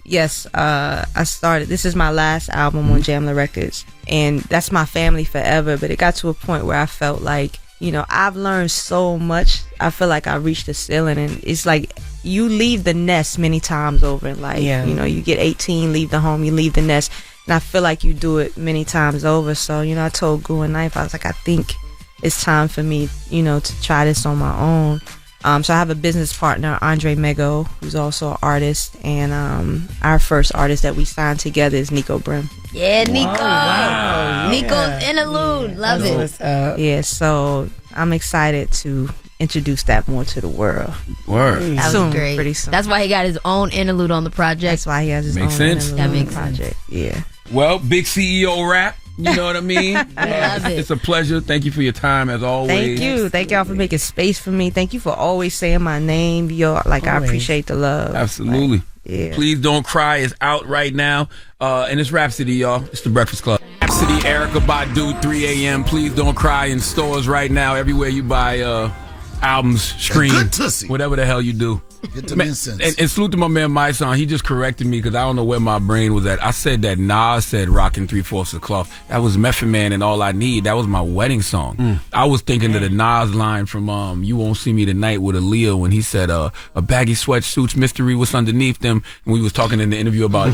yes, I started. This is my last album on Jamla Records, and that's my family forever. But it got to a point where I felt like, I've learned so much. I feel like I reached the ceiling, and it's like you leave the nest many times over in life. You get 18, leave the home, you leave the nest, and I feel like you do it many times over. So I told Goo and Knife, I was like, I think it's time for me, to try this on my own. So I have a business partner, Andre Mego, who's also an artist, and our first artist that we signed together is Nico Brim. Yeah, Nico. Wow. Nico's interlude. Love it. Yeah, so I'm excited to introduce that more to the world. Word. That was great. Pretty soon. That's why he got his own interlude on the project. That's why he has his Makes own sense. interlude That on the makes sense. project. Yeah. Well, big CEO rap. You know what I mean? Love it. It's a pleasure. Thank you for your time as always. Thank you. Thank y'all for making space for me. Thank you for always saying my name. I appreciate the love. Absolutely. Yeah. Please Don't Cry is out right now. And it's Rhapsody, y'all. It's the Breakfast Club. Rhapsody, Erykah Badu, 3 a.m. Please Don't Cry in stores right now. Everywhere you buy albums, stream, whatever the hell you do. Get them incense. And salute to my man, My Son. He just corrected me because I don't know where my brain was at. I said that Nas said rockin' 3/4 of cloth. That was Method Man and All I Need. That was my wedding song. I was thinking of the Nas line from You Won't See Me Tonight with Aaliyah when he said a baggy sweatsuits, mystery was underneath them. And we was talking in the interview about,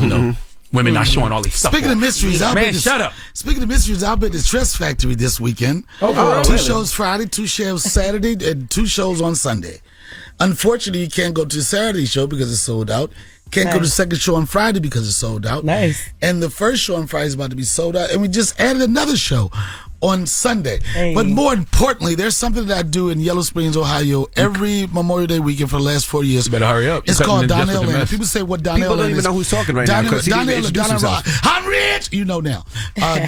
women not showing all these stuff. Speaking of mysteries, shut up. Speaking of mysteries, I'll be at the Stress Factory this weekend. Two shows Friday, 2 shows Saturday, and 2 shows on Sunday. Unfortunately, you can't go to the Saturday show because it's sold out. Can't go to the second show on Friday because it's sold out. Nice. And the first show on Friday is about to be sold out. And we just added another show on Sunday. But more importantly, there's something that I do in Yellow Springs, Ohio, every Memorial Day weekend for the last 4 years. You better hurry up. It's called Donnell Land. People say what Donnell People don't Land even is. know who's talking right now. Donnell, I'm rich! You know now.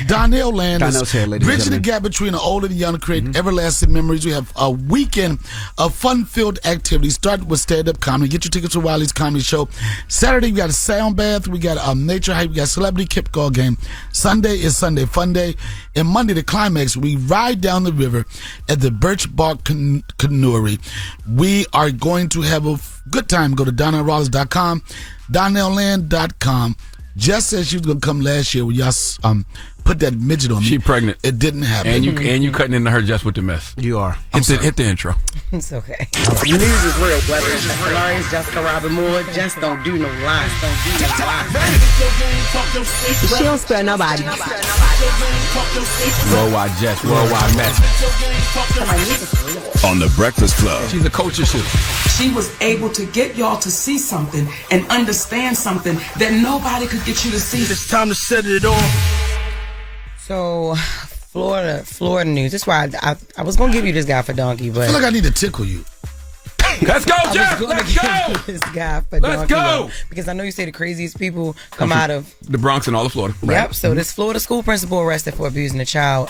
Donnell Land is bridging the gap between the old and the young, creating everlasting memories. We have a weekend of fun-filled activities. Start with stand-up comedy. Get your tickets to Wiley's Comedy Show. Saturday, we got a sound bath. We got a nature hike. We got celebrity kickball game. Sunday is Sunday Fun Day. And Monday, the climax, we ride down the river at the Birch Bark Canoery. We are going to have a good time. Go to DonnellRawlings.com, DonnellLand.com. Jess said she was going to come last year when y'all put that midget on me. She pregnant. It didn't happen. And you cutting into her Jess with the mess. You are. Hit the intro. It's okay. News is real. Whether it's Jess Hilarious, Jessica Robin Moore, just don't do no lies. She don't spare nobody. Worldwide Jess, worldwide mess. On the Breakfast Club. She's a culture shift. She was able to get y'all to see something and understand something that nobody could get you to see. It's time to set it off. So, Florida news. That's why I was going to give you this guy for donkey, but I feel like I need to tickle you. Let's go, Jeff. Let's go. This guy for Let's donkey, go. because I know you say the craziest people come out of the Bronx and all of Florida. Yep. Right. So this Florida school principal arrested for abusing a child.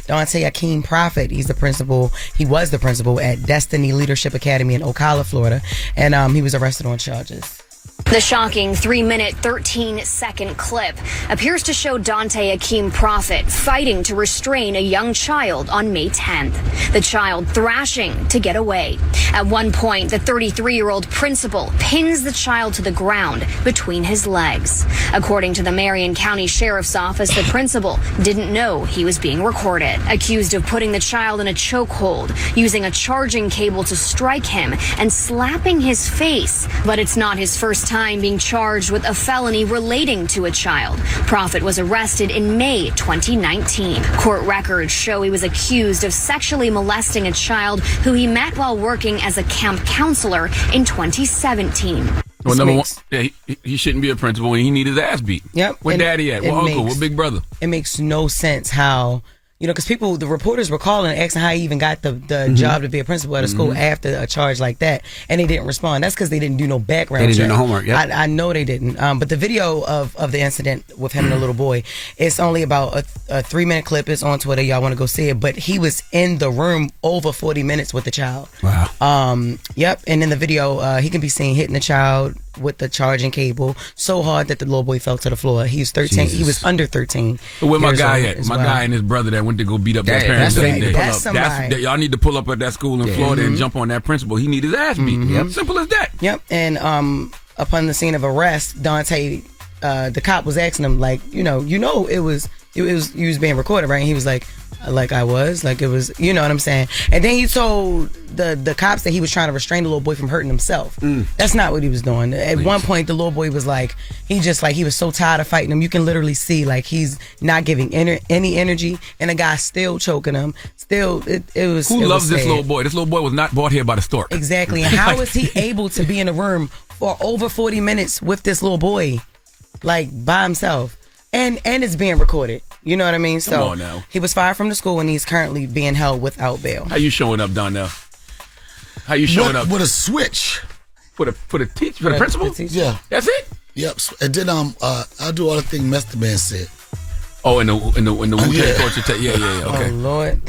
Dante Akeem Prophet. He's the principal. He was the principal at Destiny Leadership Academy in Ocala, Florida, and he was arrested on charges. The shocking 3-minute, 13-second clip appears to show Dante Akeem Prophet fighting to restrain a young child on May 10th. The child thrashing to get away. At one point, the 33-year-old principal pins the child to the ground between his legs. According to the Marion County Sheriff's Office, the principal didn't know he was being recorded. Accused of putting the child in a chokehold, using a charging cable to strike him, and slapping his face. But it's not his first time being charged with a felony relating to a child. Prophet was arrested in May 2019. Court records show he was accused of sexually molesting a child who he met while working as a camp counselor in 2017. Well, number one, he shouldn't be a principal and he need his ass beat. Yep. Where daddy at? Where uncle? Where big brother? It makes no sense how, because the reporters were calling and asking how he even got the job to be a principal at a school after a charge like that, and they didn't respond. That's because they didn't do no background check. They didn't do no homework, yep. I know they didn't. But the video of the incident with him and the little boy, it's only about a 3-minute clip. It's on Twitter. Y'all want to go see it. But he was in the room over 40 minutes with the child. Wow. Yep. And in the video, he can be seen hitting the child with the charging cable so hard that the little boy fell to the floor. He was 13. Jesus. He was under 13. But where my guy at? My guy and his brother that went to go beat up their parents that day. That's somebody. Y'all need to pull up at that school in Florida and jump on that principal. He need his ass beat. Yep. Simple as that. Yep. And upon the scene of arrest, Dante, the cop was asking him, like, it was you was being recorded, right? And he was like I was, like it was, you know what I'm saying? And then he told the cops that he was trying to restrain the little boy from hurting himself. That's not what he was doing. At one point, the little boy was like, he was so tired of fighting him. You can literally see, like, he's not giving any energy, and the guy's still choking him. Still, it was. Who loves this sad. little boy? This little boy was not brought here by the stork. Exactly. And how is he able to be in a room for over 40 minutes with this little boy, like, by himself? And it's being recorded. You know what I mean? Come on now. He was fired from the school and he's currently being held without bail. How you showing up, Donnell? How you showing up? With a switch. For the principal? Yeah. That's it? Yep. And then I'll do all the things Mr. Man said. Oh, in the Wu-Tang torture tape. Yeah. Okay. Oh, Lord.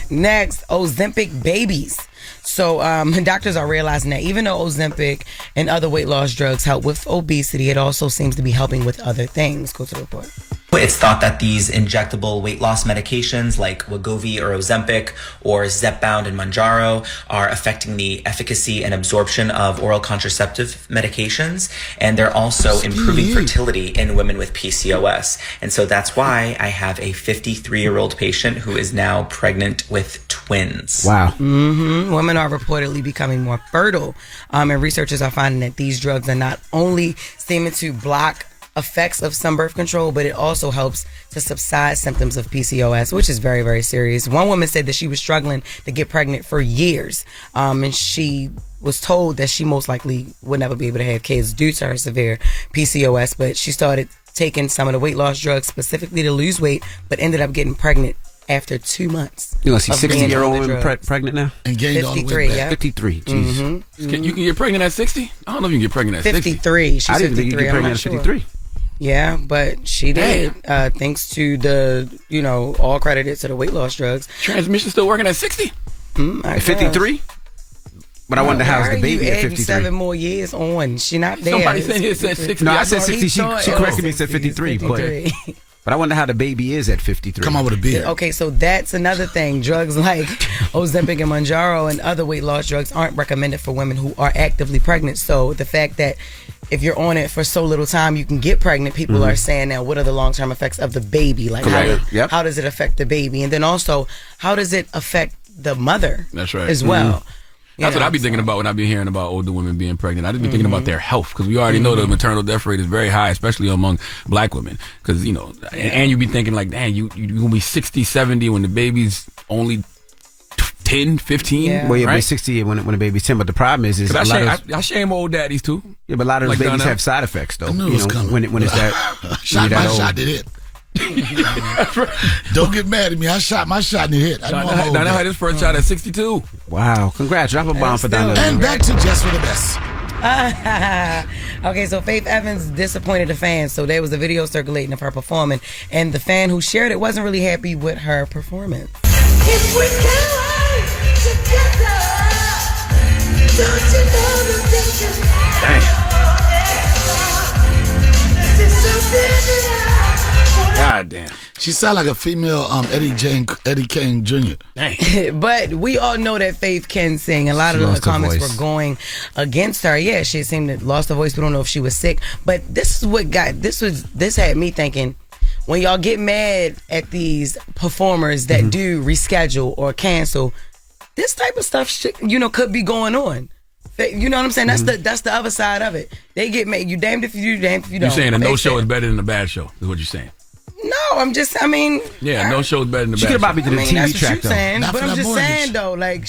Next, Ozempic babies. So doctors are realizing that even though Ozempic and other weight loss drugs help with obesity, it also seems to be helping with other things. Go to the report. It's thought that these injectable weight loss medications like Wegovy or Ozempic or Zepbound and Mounjaro are affecting the efficacy and absorption of oral contraceptive medications, and they're also improving fertility in women with PCOS. And so that's why I have a 53-year-old patient who is now pregnant with twins. Wow. Women are reportedly becoming more fertile, and researchers are finding that these drugs are not only seeming to block effects of some birth control, but it also helps to subside symptoms of PCOS, which is very, very serious. One woman said that she was struggling to get pregnant for years, and she was told that she most likely would never be able to have kids due to her severe PCOS, but she started taking some of the weight loss drugs specifically to lose weight, but ended up getting pregnant after 2 months. You know, she's 60-year-old woman pregnant now? And gained all the way back. Yeah. 53, jeez. You can get pregnant at 60? I don't know if you can get pregnant at 60. 53. She's I didn't 53. think you could get pregnant at 53. Yeah, but she did, thanks to the, all credited to the weight loss drugs. Transmission still working at 60? At 53? But I wonder how's the baby at 53. 7 more years on. She not there. Somebody said it said 60. No, I said 60. She corrected me and said 53. 53. But I wonder how the baby is at 53. Come on with a beard. Okay, so that's another thing. Drugs like Ozempic and Mounjaro and other weight loss drugs aren't recommended for women who are actively pregnant. So the fact that if you're on it for so little time, you can get pregnant. People are saying now, what are the long-term effects of the baby? Like, how does it affect the baby? And then also, how does it affect the mother? That's right. As well. That's what I be thinking about when I be hearing about older women being pregnant. I just be thinking about their health, because we already know the maternal death rate is very high, especially among black women. Because, you know, and you be thinking like, dang, you going to be 60, 70 when the baby's only 10, 15. Yeah. Well, yeah, right? but 60 when the baby's 10. But the problem is I shame old daddies too. Yeah, but a lot of those Like babies Donnell. have side effects though. I knew it You was know, coming. when it's that Shot that my old. shot, it hit. Don't get mad at me. I shot my shot and it hit. I know I'm old. Donnell had his first shot at 62. Wow, congrats! Drop a bomb for Donnell. And back to Jess With The Mess. Okay, so Faith Evans disappointed the fans. So there was a video circulating of her performing, and the fan who shared it wasn't really happy with her performance. If we can work together, don't you know the things you God damn. She sound like a female Eddie Kane Jr. But we all know that Faith can sing. A lot She of the lost her comments voice. were going against her. Yeah, she seemed to lost her voice. We don't know if she was sick. But this is what this had me thinking. When y'all get mad at these performers that do reschedule or cancel, this type of stuff could be going on. You know what I'm saying? That's the other side of it. They get mad. You damned if you do, damned if you don't. You're saying a no-show is better than a bad show, is what you're saying. No, Yeah, no show is better than a bad show. She could have probably did a TV that's track what you're saying. though. But I'm just saying though, like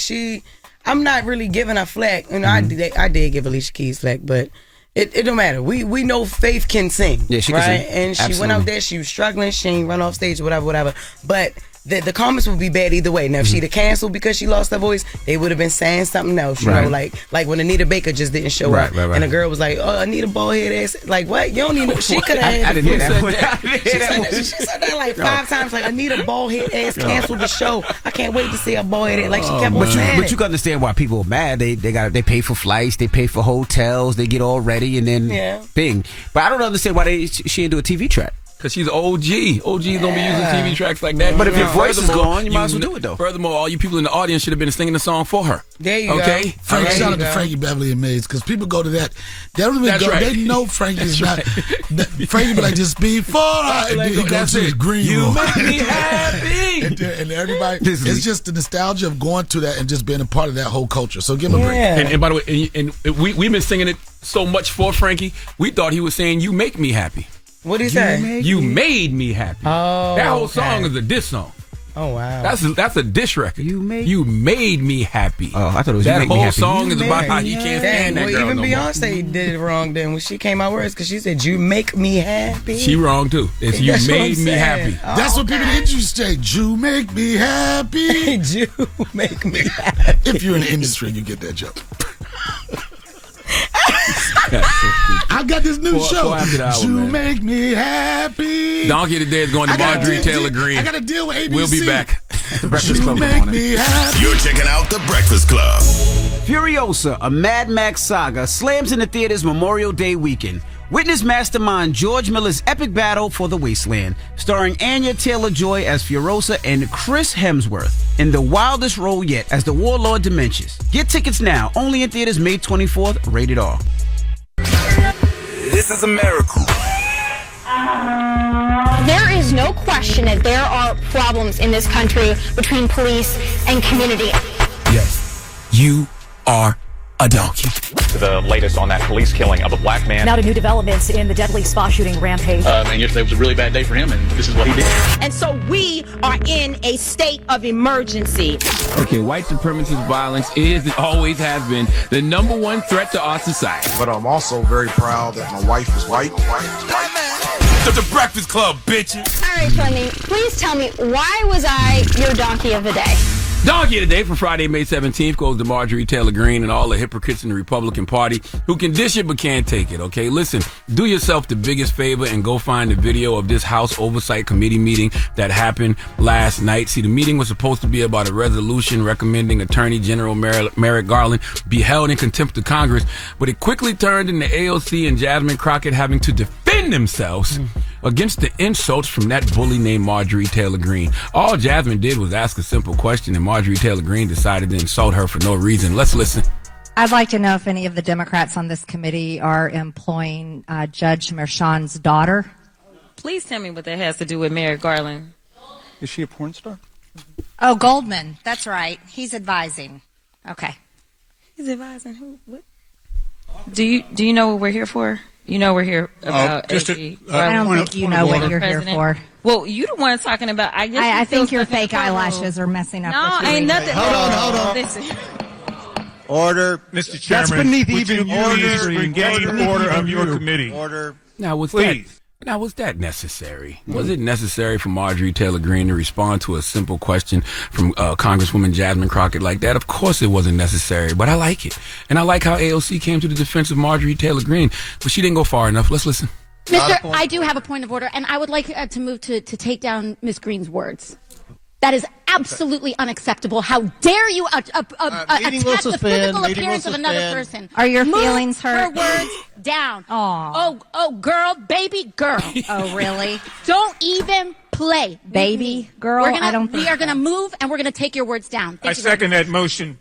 I'm not really giving her flack. You know, I did give Alicia Keys flack, but it don't matter. We know Faith can sing. Yeah, she can right? sing. And she went Absolutely. out there, she was struggling, she ain't run off stage, whatever. But the comments would be bad either way. Now, if she'd have canceled because she lost her voice, they would have been saying something else. You know, like when Anita Baker just didn't show up, and the girl was like, "Oh, Anita bald head ass." Like, what? You don't need. She could have. I didn't hear that. She said that like 5 times. Like, Anita bald head ass canceled the show. I can't wait to see her bald head. Like, she kept on saying But you can understand why people are mad. They pay for flights, they pay for hotels, they get all ready, and then bing. But I don't understand why she didn't do a TV track. Because she's OG. OG's don't be using TV tracks like that. But if your voice is Furthermore, gone, you might as well do it, though. Furthermore, all you people in the audience should have been singing the song for her. There you okay? go. Frank, shout out to Frankie Beverly and Mays, because people go to that. They don't even That's go. right. They know Frankie's not. Frankie be like, just before I. And then he goes to his green You room. make me happy. and everybody, it's just the nostalgia of going to that and just being a part of that whole culture. So give him a break. And by the way, and we've been singing it so much for Frankie, we thought he was saying, "You make me happy." What did he say? You made me happy. Oh, that whole song is a diss song. Oh wow, that's a diss record. You made me happy. Oh, I thought it was that You Make Me whole Happy. song is about how you can't stand that girl even no more. Beyonce did it wrong then when she came out words because she said, "You make me happy." She wrong too. It's you That's what made I'm me saying. happy. Oh, That's what people in the industry say. You make me happy. You make me happy. If you're in the industry, you get that joke. I got this new show. Four after the hour, You man. make me happy. Donkey today is going to Marjorie Taylor Greene. I got to deal with ABC. We'll be back. The Breakfast Club. Make me happy. You're checking out The Breakfast Club. Furiosa, a Mad Max saga, slams into theaters Memorial Day weekend. Witness mastermind George Miller's epic battle for the wasteland, starring Anya Taylor-Joy as Furiosa and Chris Hemsworth in the wildest role yet as the warlord diminishes. Get tickets now, only in theaters May 24th, rated R. This is a miracle. There is no question that there are problems in this country between police and community. Yes, you are a donkey. The latest on that police killing of a black man. Now to new developments in the deadly spa shooting rampage. And yesterday was a really bad day for him, and this is what he did. And so we are in a state of emergency. Okay, white supremacist violence is and always has been the #1 threat to our society. But I'm also very proud that my wife is white. The Breakfast Club, bitches. All right, Charlamagne, please tell me, why was I your donkey of the day? Donkey today for Friday, May 17th goes to Marjorie Taylor Greene and all the hypocrites in the Republican Party who can dish it but can't take it, okay? Listen, do yourself the biggest favor and go find the video of this House Oversight Committee meeting that happened last night. See, the meeting was supposed to be about a resolution recommending Attorney General Merrick Garland be held in contempt of Congress, but it quickly turned into AOC and Jasmine Crockett having to defend themselves against the insults from that bully named Marjorie Taylor Greene. All Jasmine did was ask a simple question, and Marjorie Taylor Greene decided to insult her for no reason. Let's listen. I'd like to know if any of the Democrats on this committee are employing Judge Merchan's daughter. Please tell me what that has to do with Merrick Garland. Is she a porn star? Oh, Goldman. That's right. He's advising. Okay. He's advising who? What? Do you know what we're here for? You know we're here about AG. I don't think you know what you're here for. Well, you the one talking about. I think your fake eyelashes are messing up. No, ain't nothing. Hold on. Listen. Order. Mr. Chairman, that's beneath would even you please regain order of your committee. Order. Now, was that necessary? Was it necessary for Marjorie Taylor Greene to respond to a simple question from Congresswoman Jasmine Crockett like that? Of course it wasn't necessary, but I like it. And I like how AOC came to the defense of Marjorie Taylor Greene, but she didn't go far enough. Let's listen. Mr. I do have a point of order, and I would like to move to take down Ms. Greene's words. That is absolutely unacceptable. How dare you attack the physical appearance of another person? Are your feelings hurt? Her words down. Aw. Oh, girl, baby girl. Oh, really? Don't even play. Baby girl? We are going to move, and we're going to take your words down. I second that motion.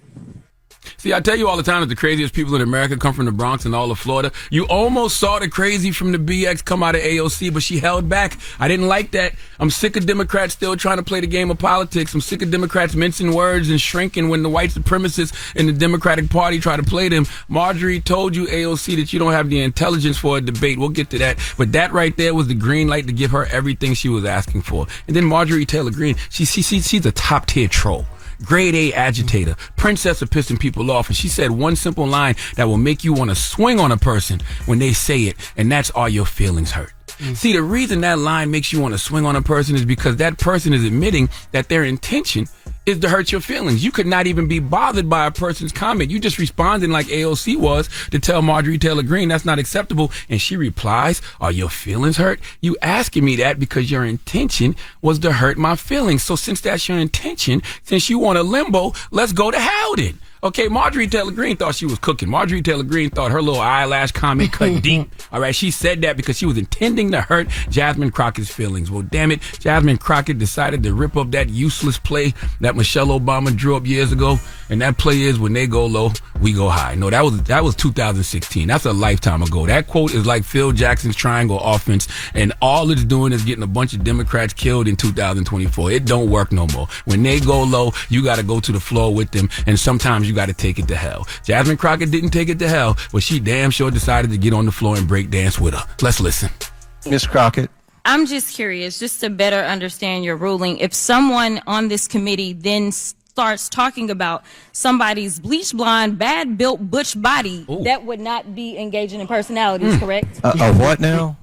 See, I tell you all the time that the craziest people in America come from the Bronx and all of Florida. You almost saw the crazy from the BX come out of AOC, but she held back. I didn't like that. I'm sick of Democrats still trying to play the game of politics. I'm sick of Democrats mincing words and shrinking when the white supremacists in the Democratic Party try to play them. Marjorie told you, AOC, that you don't have the intelligence for a debate. We'll get to that. But that right there was the green light to give her everything she was asking for. And then Marjorie Taylor Greene, she's a top-tier troll. Grade A agitator, princess of pissing people off, and she said one simple line that will make you want to swing on a person when they say it, and that's "Are your feelings hurt?" See, the reason that line makes you want to swing on a person is because that person is admitting that their intention is to hurt your feelings. You could not even be bothered by a person's comment. You just responding like AOC was to tell Marjorie Taylor Greene that's not acceptable. And she replies, "Are your feelings hurt?" You asking me that because your intention was to hurt my feelings. So since that's your intention, since you want a limbo, let's go to Howden. Okay, Marjorie Taylor Greene thought she was cooking. Marjorie Taylor Greene thought her little eyelash comment cut deep. All right, she said that because she was intending to hurt Jasmine Crockett's feelings. Well, damn it, Jasmine Crockett decided to rip up that useless play that Michelle Obama drew up years ago. And that play is when they go low, we go high. No, that was 2016. That's a lifetime ago. That quote is like Phil Jackson's triangle offense, and all it's doing is getting a bunch of Democrats killed in 2024. It don't work no more. When they go low, you got to go to the floor with them, and sometimes you got to take it to hell. Jasmine Crockett didn't take it to hell, but she damn sure decided to get on the floor and break dance with her. Let's listen. Ms. Crockett. I'm just curious, just to better understand your ruling. If someone on this committee then starts talking about somebody's bleach blonde, bad built butch body, that would not be engaging in personalities, correct? What now?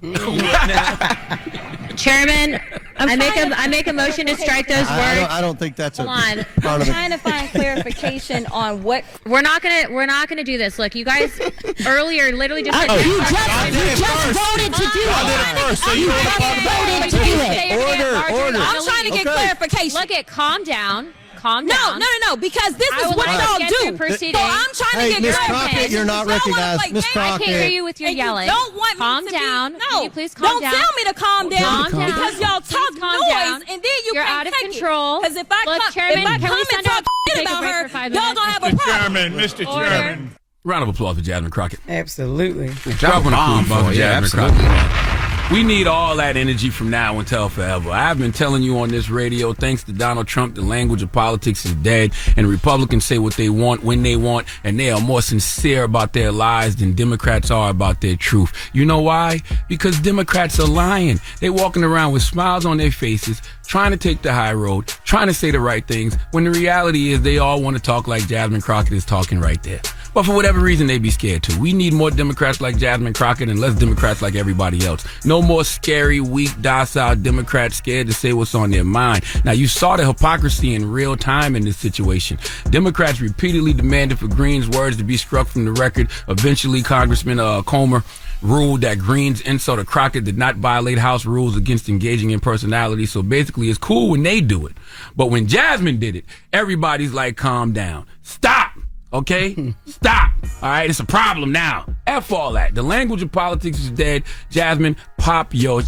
Chairman, I make a motion to strike those words. I don't think that's Hold on. I'm trying to find clarification on what we're not gonna do this. Look, you guys earlier literally just said you just voted to do it. You just voted to do it. Order. I'm trying to get clarification. Look at calm down. Calm down. No, because this is what y'all do. So I'm trying to get Ms. clarification. Crockett, you're not recognized. Ms. Crockett. I can't hear you with your yelling. You don't want calm me to down. No, Can you please calm down? Don't tell me to calm down. Calm down. Because y'all talk noise, and then You're out of control. Because if I come and talk shit about her, y'all gonna have a problem. Mr. Chairman. Round of applause for Jasmine Crockett. Absolutely. Drop on a bomb for Jasmine Crockett. We need all that energy from now until forever. I've been telling you on this radio, thanks to Donald Trump, the language of politics is dead, and Republicans say what they want when they want, and they are more sincere about their lies than Democrats are about their truth. You know why? Because Democrats are lying. They're walking around with smiles on their faces, trying to take the high road, trying to say the right things, when the reality is they all want to talk like Jasmine Crockett is talking right there. But for whatever reason, they be scared too. We need more Democrats like Jasmine Crockett and less Democrats like everybody else. No more scary, weak, docile Democrats scared to say what's on their mind. Now, you saw the hypocrisy in real time in this situation. Democrats repeatedly demanded for Greene's words to be struck from the record. Eventually, Congressman Comer ruled that Greene's insult to Crockett did not violate House rules against engaging in personality. So basically, it's cool when they do it. But when Jasmine did it, everybody's like, calm down. Stop. Okay? Stop. All right? It's a problem now. F all that. The language of politics is dead. Jasmine, pop your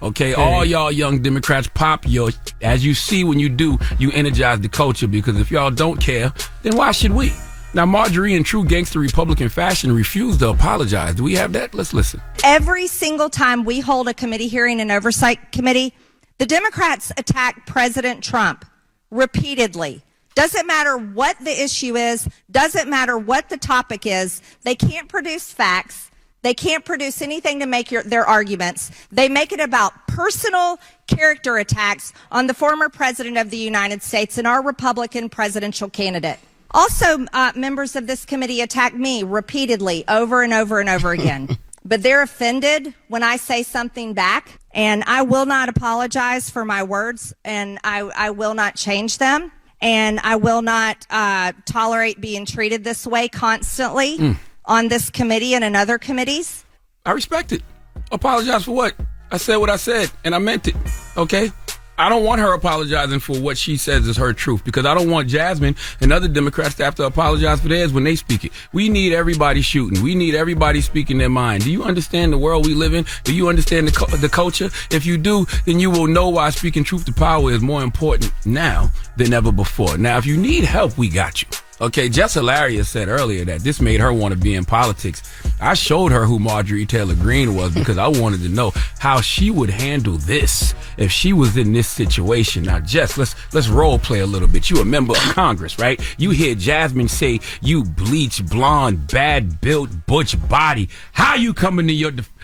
Okay, all y'all young Democrats, pop your, as you see when you do, you energize the culture, because if y'all don't care, then why should we? Now, Marjorie, in true gangster Republican fashion, refused to apologize. Do we have that? Let's listen. Every single time we hold a committee hearing, an oversight committee, the Democrats attack President Trump repeatedly. Doesn't matter what the issue is, doesn't matter what the topic is, they can't produce facts. They can't produce anything to make their arguments. They make it about personal character attacks on the former president of the United States and our Republican presidential candidate. Also, members of this committee attack me repeatedly over and over and over again. But they're offended when I say something back, and I will not apologize for my words, and I will not change them, and I will not tolerate being treated this way constantly. On this committee and in other committees. I respect it. Apologize for what? I said what I said, and I meant it. Okay? I don't want her apologizing for what she says is her truth, because I don't want Jasmine and other Democrats to have to apologize for theirs when they speak it. We need everybody shooting. We need everybody speaking their mind. Do you understand the world we live in? Do you understand the culture? If you do, then you will know why speaking truth to power is more important now than ever before. Now, if you need help, we got you. Okay, Jess Hilarious said earlier that this made her want to be in politics. I showed her who Marjorie Taylor Greene was because I wanted to know how she would handle this if she was in this situation. Now, Jess, let's role play a little bit. You a member of Congress, right? You hear Jasmine say, you bleach, blonde, bad-built, butch body. How you coming to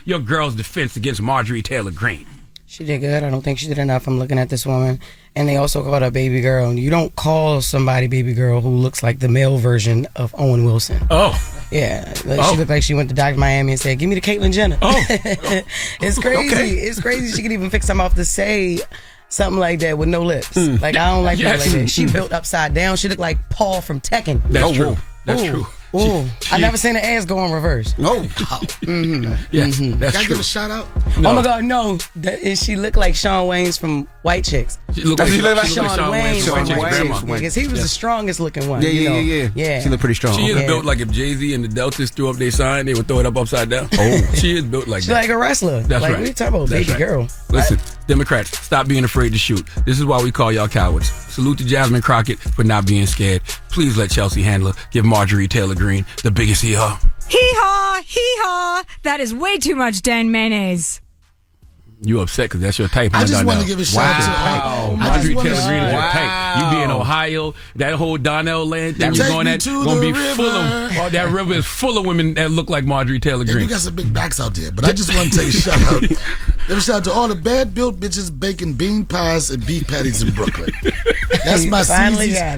your girl's defense against Marjorie Taylor Greene? She did good. I don't think she did enough. I'm looking at this woman. And they also called her baby girl. You don't call somebody baby girl who looks like the male version of Owen Wilson. Oh. Yeah. She looked like she went to Dr. Miami and said, give me the Caitlyn Jenner. Oh. It's crazy. Okay. It's crazy. She could even fix them off to say something like that with no lips. Like, I don't like her like that. She built upside down. She looked like Paul from Tekken. That's true. That's true. Ooh, I never seen her ass go in reverse. Oh, yes, that's Can I true. give a shout out? No. Oh my God, no! She looked like Shawn Wayans from White Chicks. She looked like Shawn Wayans from White Chicks. Wayans. Because he was the strongest looking one. Yeah. She looked pretty strong. She is built like if Jay-Z and the Deltas threw up their sign, they would throw it up upside down. Oh, she is built like She's that. like a wrestler. That's like, right. What are you talking about, baby girl? Listen, Democrats, stop being afraid to shoot. This is why we call y'all cowards. Salute to Jasmine Crockett for not being scared. Please let Chelsea Handler give Marjorie Taylor Greene the biggest hee-haw. Hee-haw, hee-haw. That is way too much Dan mayonnaise. You upset because that's your type. I just want to give a shout out to Marjorie Taylor Greene is your type. You be in Ohio, that whole Donnell land thing you're going at, going to be full of, that river is full of women that look like Marjorie Taylor Greene. You got some big backs out there, but I just want to take a shout out. Give a shout out to all the bad built bitches baking bean pies and beef patties in Brooklyn. That's my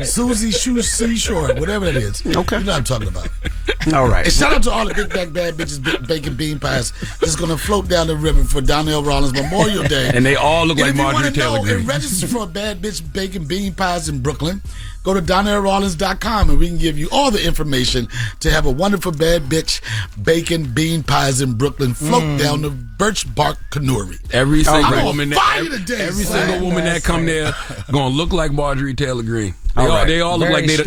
Susie Shoe Seashore, whatever that is. Okay. You know what I'm talking about. All right. And shout out to all the big back bad bitches baking bean pies that's going to float down the river for Donnell Rawlings Memorial Day. And they all look like Marjorie Taylor Greene. And register for a bad bitch baking bean pies in Brooklyn. Go to DonnellRawlings.com and we can give you all the information to have a wonderful bad bitch baking bean pies in Brooklyn float down the birch bark canoery. Every single woman that come there gonna look like Marjorie Taylor Greene. They all look like they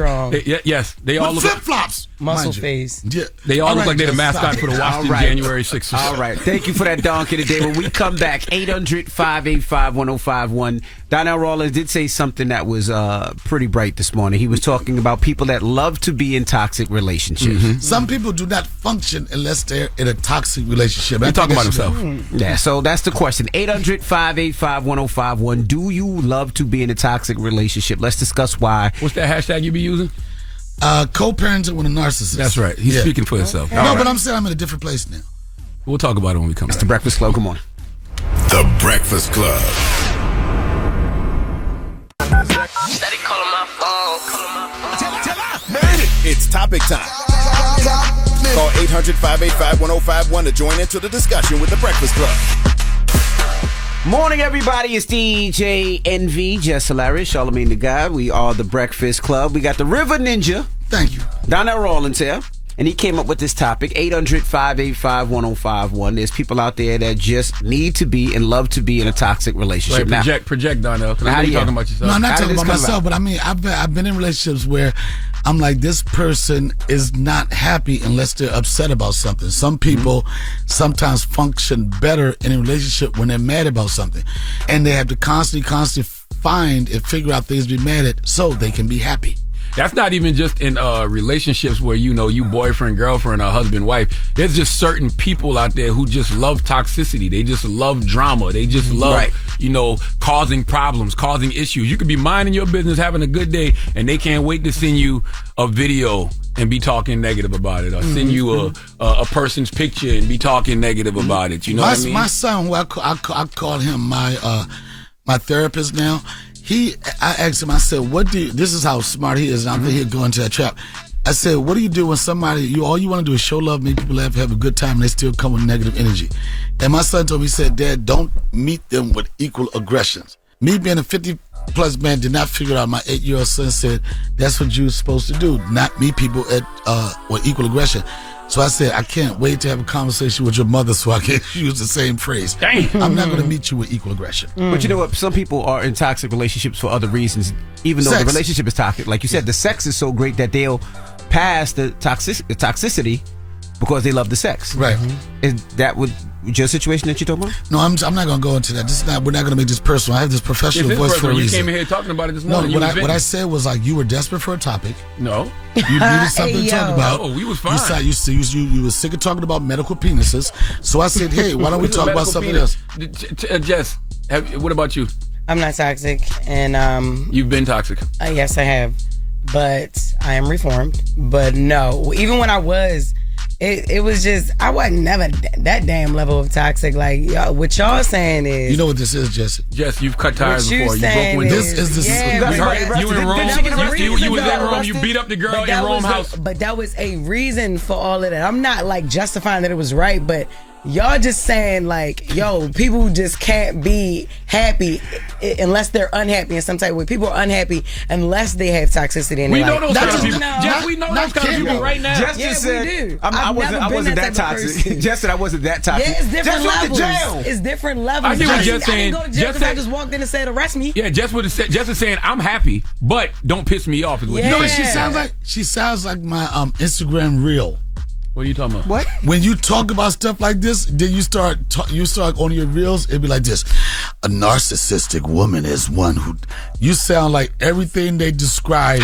all look flip flops, muscle face. Yeah. They all look like they're the mascot for the Washington January 6th. All right. Thank you for that donkey today. When we come back, 800-585-1051. Donnell Rawlings did say something that was pretty bright this morning. He was talking about people that love to be in toxic relationships. Mm-hmm. Some people do not function unless they're in a toxic relationship. He's talking about himself. Yeah, so that's the question. 800-585-1051. Do you love to be in a toxic relationship? Let's discuss why. What's that hashtag you be using? Co-parenting with a narcissist. That's right. He's speaking for himself. But I'm saying I'm in a different place now. We'll talk about it when we come back. It's The Breakfast Club. Good morning. The Breakfast Club. It's topic time. Call 800-585-1051 to join into the discussion with The Breakfast Club. Morning, everybody. It's DJ NV, Jess Hilarious, Charlamagne the God. We are The Breakfast Club. We got the River Ninja. Thank you. Donnell Rawlings here. and he came up with this topic, 800-585-1051. There's people out there that just need to be and love to be in a toxic relationship. Wait, project, Donnell. How are you talking about yourself? No, I'm not talking about myself, but I mean, I've been in relationships where I'm like, this person is not happy unless they're upset about something. Some people sometimes function better in a relationship when they're mad about something, and they have to constantly find and figure out things to be mad at so they can be happy. That's not even just in relationships where, you boyfriend, girlfriend, or husband, wife. There's just certain people out there who just love toxicity. They just love drama. They just love, causing problems, causing issues. You could be minding your business, having a good day, and they can't wait to send you a video and be talking negative about it, or send you a person's picture and be talking negative about it. You know what I mean? My son, who I call him my therapist now. I asked him, I said, this is how smart he is, and I think he'll go into that trap. I said, what do you do when somebody, all you want to do is show love, make people laugh, have a good time, and they still come with negative energy? And my son told me, he said, Dad, don't meet them with equal aggressions. Me being a 50-plus man did not figure out. My 8-year-old son said, that's what you're supposed to do, not meet people with equal aggression. So I said, I can't wait to have a conversation with your mother so I can use the same phrase. Dang. I'm not going to meet you with equal aggression. But you know what? Some people are in toxic relationships for other reasons, even though the relationship is toxic. Like you said, the sex is so great that they'll pass the toxicity because they love the sex. Right. Is that your situation that you're talking about? No, I'm not going to go into that. We're not going to make this personal. I have this professional voice for a reason. You came in here talking about it this morning. No, what I said was like you were desperate for a topic. No. You needed something to talk about. Oh, we was fine. You were sick of talking about medical penises. So I said, hey, why don't we talk about something else? Jess, what about you? I'm not toxic, and you've been toxic. Yes, I have, but I am reformed. But no, even when I was, it was just I wasn't never that damn level of toxic. Like what y'all saying is, you know what this is, Jess? Jess, you've cut tires before. You broke windows. This is the. You in Rome. You was in Rome. You beat up the girl in Rome house. But that was a reason for all of that. I'm not like justifying that it was right, but y'all just saying like, yo, people just can't be happy unless they're unhappy in some type of way. People are unhappy unless they have toxicity in their life. We know those kind of people. Jess, we know those kind of people right now. Jess just said, we do. I wasn't that toxic. Jess said I wasn't that toxic. Yeah, it's different Jess levels. went to jail. It's different levels. I get what Jess I saying. didn't go to jail because I just walked in and said, arrest me. Yeah, Jess is saying, I'm happy, but don't piss me off. Is what You know what she sounds like? She sounds like my Instagram reel. What are you talking about? What? When you talk about stuff like this, then you start on your reels, it'd be like this. A narcissistic woman is one who... You sound like everything they describe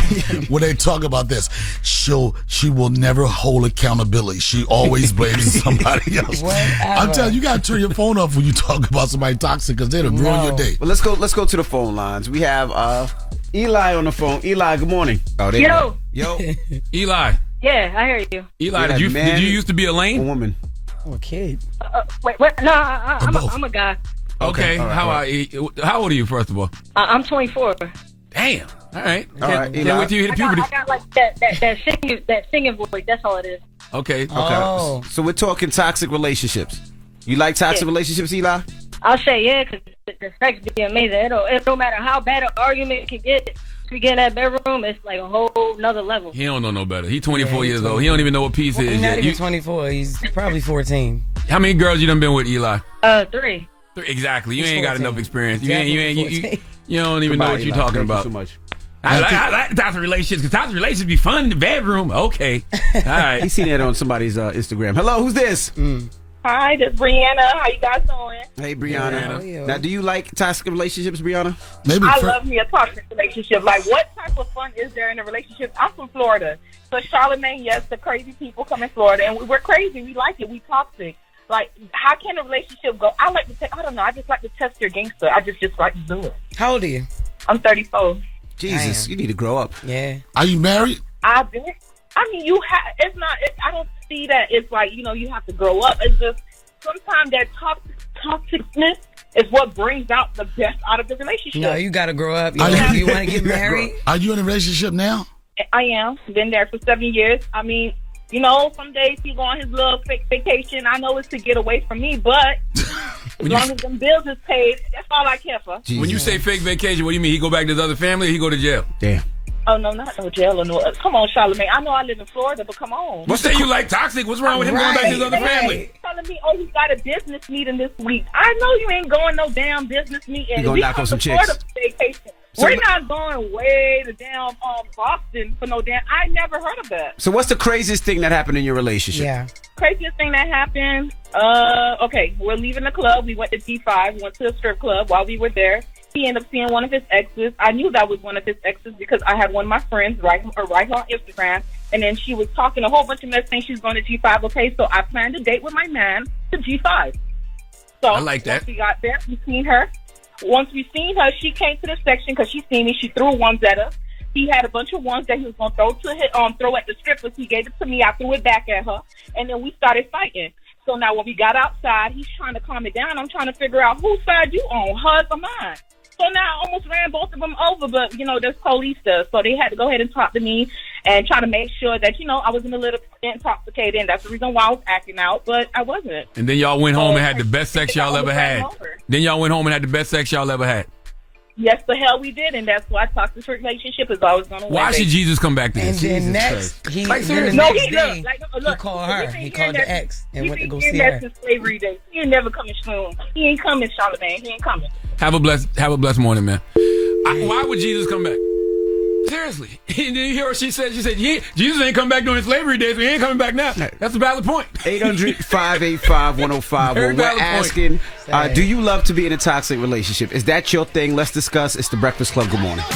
when they talk about this. She will never hold accountability. She always blames somebody else. I'm telling you, you got to turn your phone off when you talk about somebody toxic because they'll ruin your day. Well, let's go to the phone lines. We have Eli on the phone. Eli, good morning. Oh, there Yo. Eli. Yeah, I hear you. Eli, did you used to be a lane? A woman. I'm a kid. Wait, no, I'm a guy. Okay, how old are you, first of all? I'm 24. Damn. All right. Eli. Can't wait till you hit puberty. I got like that singing voice. That's all it is. Okay. Oh. So we're talking toxic relationships. You like toxic relationships, Eli? I'll say yeah, because the sex be amazing. It don't matter how bad an argument can get. We get in that bedroom, it's like a whole nother level. He don't know no better. He's 24 years old. He don't even know what peace is He's not yet. even 24. He's probably 14. How many girls you done been with, Eli? 3. Exactly. You ain't 14. got enough experience. Exactly, You don't even know what you're talking about. Too much. I like toxic relationships because toxic relationships be fun in the bedroom. Okay. All right. He's seen that on somebody's Instagram. Hello, who's this? Hi, this is Brianna. How you guys doing? Hey, Brianna. Now, do you like toxic relationships, Brianna? I love me a toxic relationship. Like, what type of fun is there in a relationship? I'm from Florida. So, Charlamagne, yes, the crazy people come in Florida. And we're crazy. We like it. We toxic. Like, how can a relationship go? I just like to test your gangster. I just like to do it. How old are you? I'm 34. Jesus, you need to grow up. Yeah. Are you married? I've been. I mean, it's not, I don't see that it's like, you have to grow up. It's just sometimes that toxicness is what brings out the best out of the relationship. No, you got to grow up. You want to get married? Are you in a relationship now? I am. Been there for 7 years. I mean, some days he go on his little fake vacation. I know it's to get away from me, but as long as them bills is paid, that's all I care for. Jesus. When you say fake vacation, what do you mean? He go back to his other family or he go to jail? Damn. Oh, no, not no jail or no. Come on, Charlamagne. I know I live in Florida, but come on. What say you like toxic? What's wrong with him going back to his other family? Telling me, oh, he's got a business meeting this week. I know you ain't going no damn business meeting. You gonna knock on some chicks. Vacation. So We're not going way to damn Boston for no damn. I never heard of that. So what's the craziest thing that happened in your relationship? Yeah. Craziest thing that happened. Okay, we're leaving the club. We went to G5. We went to a strip club. While we were there, he ended up seeing one of his exes. I knew that was one of his exes because I had one of my friends write her on Instagram, and then she was talking a whole bunch of mess saying she's going to G5. Okay, so I planned a date with my man to G5. So I like that. Once we got there, we seen her. Once we seen her, she came to the section because she seen me. She threw ones at us. He had a bunch of ones that he was going to throw at the strippers. He gave it to me. I threw it back at her, and then we started fighting. So now when we got outside, he's trying to calm it down. I'm trying to figure out whose side you on, hers or mine. So now I almost ran both of them over, but, there's police there. So they had to go ahead and talk to me and try to make sure that, I wasn't a little intoxicated. And that's the reason why I was acting out, but I wasn't. And then y'all went home and had the best sex y'all ever had. Yes, the hell we did, and that's why toxic relationship is always going to win. Why should Jesus come back to And this? then next, he called her. He called the ex and went to go see her. That's his slavery day. He ain't never coming soon. He ain't coming, Charlamagne. He ain't coming. Have a blessed morning, man. Why would Jesus come back? Seriously. Did you hear what she said? She said, Jesus ain't come back during slavery days, so he ain't coming back now. That's a valid point. 800-585-1051. We're asking, do you love to be in a toxic relationship? Is that your thing? Let's discuss. It's the Breakfast Club. Good morning. If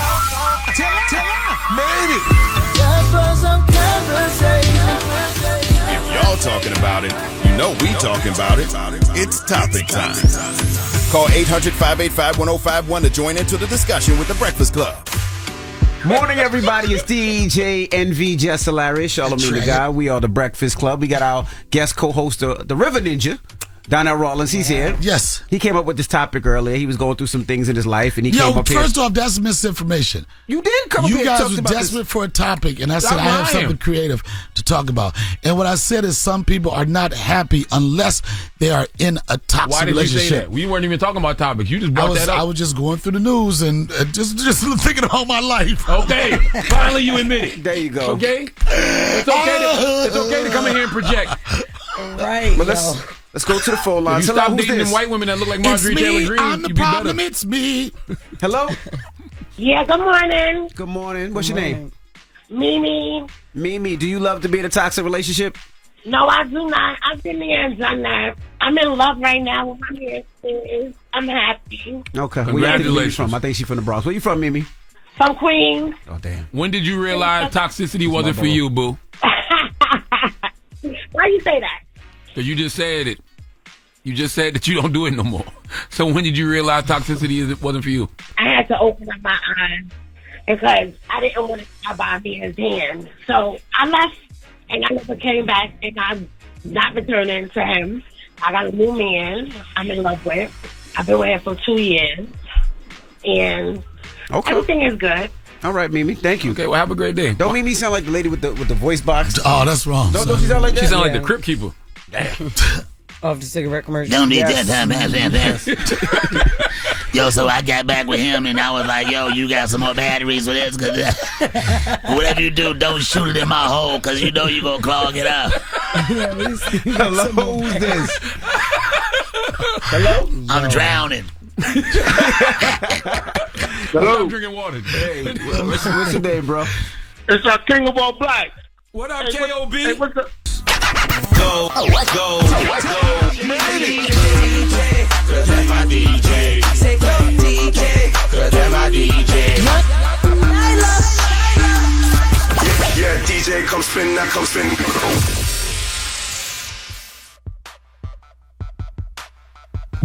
y'all talking about it, you know we talking about it. It's topic time. Call 800-585-1051 to join into the discussion with the Breakfast Club. Morning, everybody. It's DJ NV Jess Hilarious, Charlamagne the Guy. We are the Breakfast Club. We got our guest co-host, the River Ninja, Donnell Rawlings. He's here. Yes. He came up with this topic earlier. He was going through some things in his life, and he came up here. First off, that's misinformation. You did come up here. You guys were desperate for a topic, and I said I have something creative to talk about. And what I said is some people are not happy unless they are in a toxic Why did relationship. you say that? We weren't even talking about topics. You just brought that up. I was just going through the news and just thinking about my life. Okay. Finally, you admit it. There you go. Okay? It's okay to come in here and project. Right. But let's go to the phone line. If you stop dating them white women that look like Marjorie Taylor Greene, I'm the you'd be problem. better. It's me. Hello? Yeah, good morning. Good morning. What's your name? Mimi. Mimi, do you love to be in a toxic relationship? No, I do not. I've been there and done that. I'm in love right now with my husband. I'm happy. Okay. Congratulations. Where you from? I think she's from the Bronx. Where you from, Mimi? From Queens. Oh, damn. When did you realize toxicity wasn't for you, boo? Why you say that? Because you just said it. You just said that you don't do it no more. So when did you realize toxicity wasn't for you? I had to open up my eyes because I didn't want to stop by being hand. So I left and I never came back, and I'm not returning to him. I got a new man I'm in love with. I've been with him for 2 years, and everything is good. All right, Mimi. Thank you. Okay, well, have a great day. Don't Mimi sound like the lady with the voice box. Oh, that's wrong. Don't she sound like that? She sound like the Crypt Keeper. Of the cigarette commercial. Don't need that time, Yo, so I got back with him and I was like, yo, you got some more batteries for this? Cause whatever you do, don't shoot it in my hole because you know you're going to clog it up. Hello, who's this? Hello? I'm drowning. Hello? I'm drinking water. Hey, what's your name, bro? It's our King of All Blacks. What up, K.O.B.? Hey, what's up? Go. Yeah, DJ, come spin, now come spin.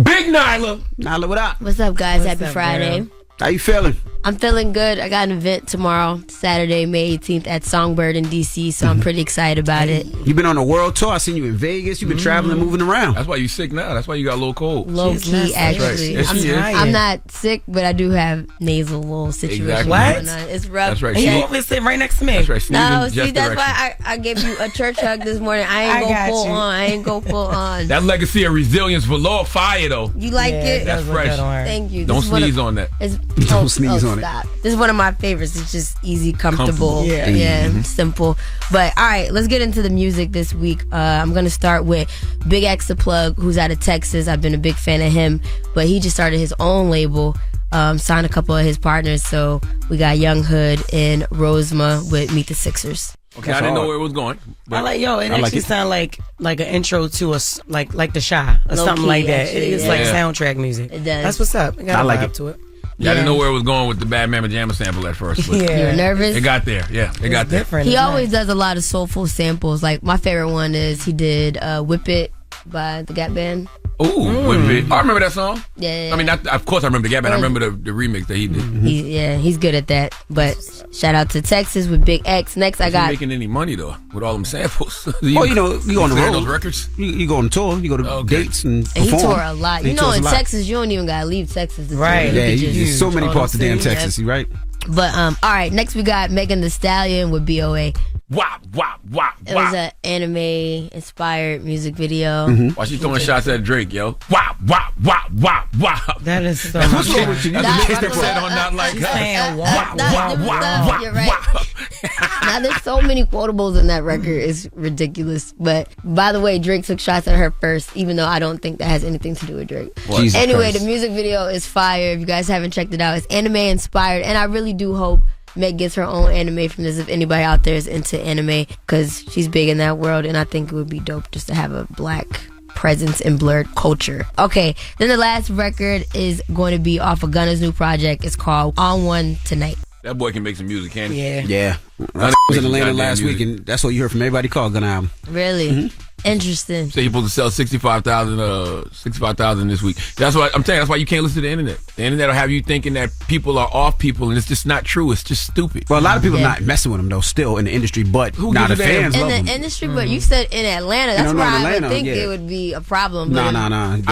Big Nyla. Nyla, what up? What's up, guys? What's Happy up, Friday. girl? How you feeling? I'm feeling good. I got an event tomorrow, Saturday, May 18th at Songbird in D.C., so I'm pretty excited about it. You've been on a world tour. I seen you in Vegas. You've been traveling, moving around. That's why you sick now. That's why you got a little cold. Low key, actually. Yes, she is. I'm not sick, but I do have nasal little situation Exactly. going on. It's rough. That's right. And you always sitting right next to me. That's right. No, see, that's why I gave you a church hug this morning. I ain't go full on. That legacy of resilience below fire, though. You like it? That's fresh. Thank you. Don't sneeze on that. Don't sneeze on on Stop. This is one of my favorites. It's just easy, comfortable. Yeah. Simple. But all right, let's get into the music this week. I'm going to start with Big X The Plug, who's out of Texas. I've been a big fan of him, but he just started his own label, signed a couple of his partners. So we got Young Hood and Rosema with Meet the Sixers. Okay, I didn't know where it was going. I like it actually sound like an intro to us, like The Shy or something like that. It's like soundtrack music. It does. That's what's up. I like it. to it. Yeah, I didn't know where it was going with the Bad Mama Jamma sample at first. But You were nervous? It got there. Yeah, it got there. Different. He always does a lot of soulful samples. Like my favorite one is he did "Whip It" by the Gap Band. Ooh, Whip It. I remember that song. Yeah. I mean, of course I remember the Gap Band. I remember the remix that he did. He's good at that. But shout out to Texas with Big X. Next, I got. Making any money though with all them samples? Well, you go on the road. Those records. You go on tour. You go to dates and perform. He tore a lot. He You know, tours in a lot. Texas, you don't even gotta leave Texas. To Right. tour. Yeah, You could just- there's so many parts of damn Texas. You right? But all right. Next, we got Megan Thee Stallion with BOA. Wop, wop, wop, It was an anime-inspired music video. Why she throwing shots at Drake, yo? Wop, wop, wop, wop, wop. That is so What's much. wrong with you? That's what they said on Not Like Us. saying Wop, wop, wop, wop, You're right. wop. Now, there's so many quotables in that record. It's ridiculous. But by the way, Drake took shots at her first, even though I don't think that has anything to do with Drake. Jesus Anyway, Christ. the music video is fire. If you guys haven't checked it out, it's anime-inspired. And I really do hope Meg gets her own anime from this if anybody out there is into anime, because she's big in that world, and I think it would be dope just to have a black presence in blurred culture. Okay, then the last record is going to be off of Gunna's new project. It's called On One Tonight. That boy can make some music, can't he? Yeah. I was in Atlanta last week, and that's what you heard from everybody called Gunna album. Really? Interesting. Say you're supposed to sell 65,000 this week. That's why I'm telling you. That's why you can't listen to the internet. The internet will have you thinking that people are off people, and it's just not true. It's just stupid. Well, a lot of people not messing with him though, still in the industry, but Who now the gives a damn? fans love In him. the industry, but you said in Atlanta. That's No, where in I Atlanta, would think yeah. it would be a problem. No. I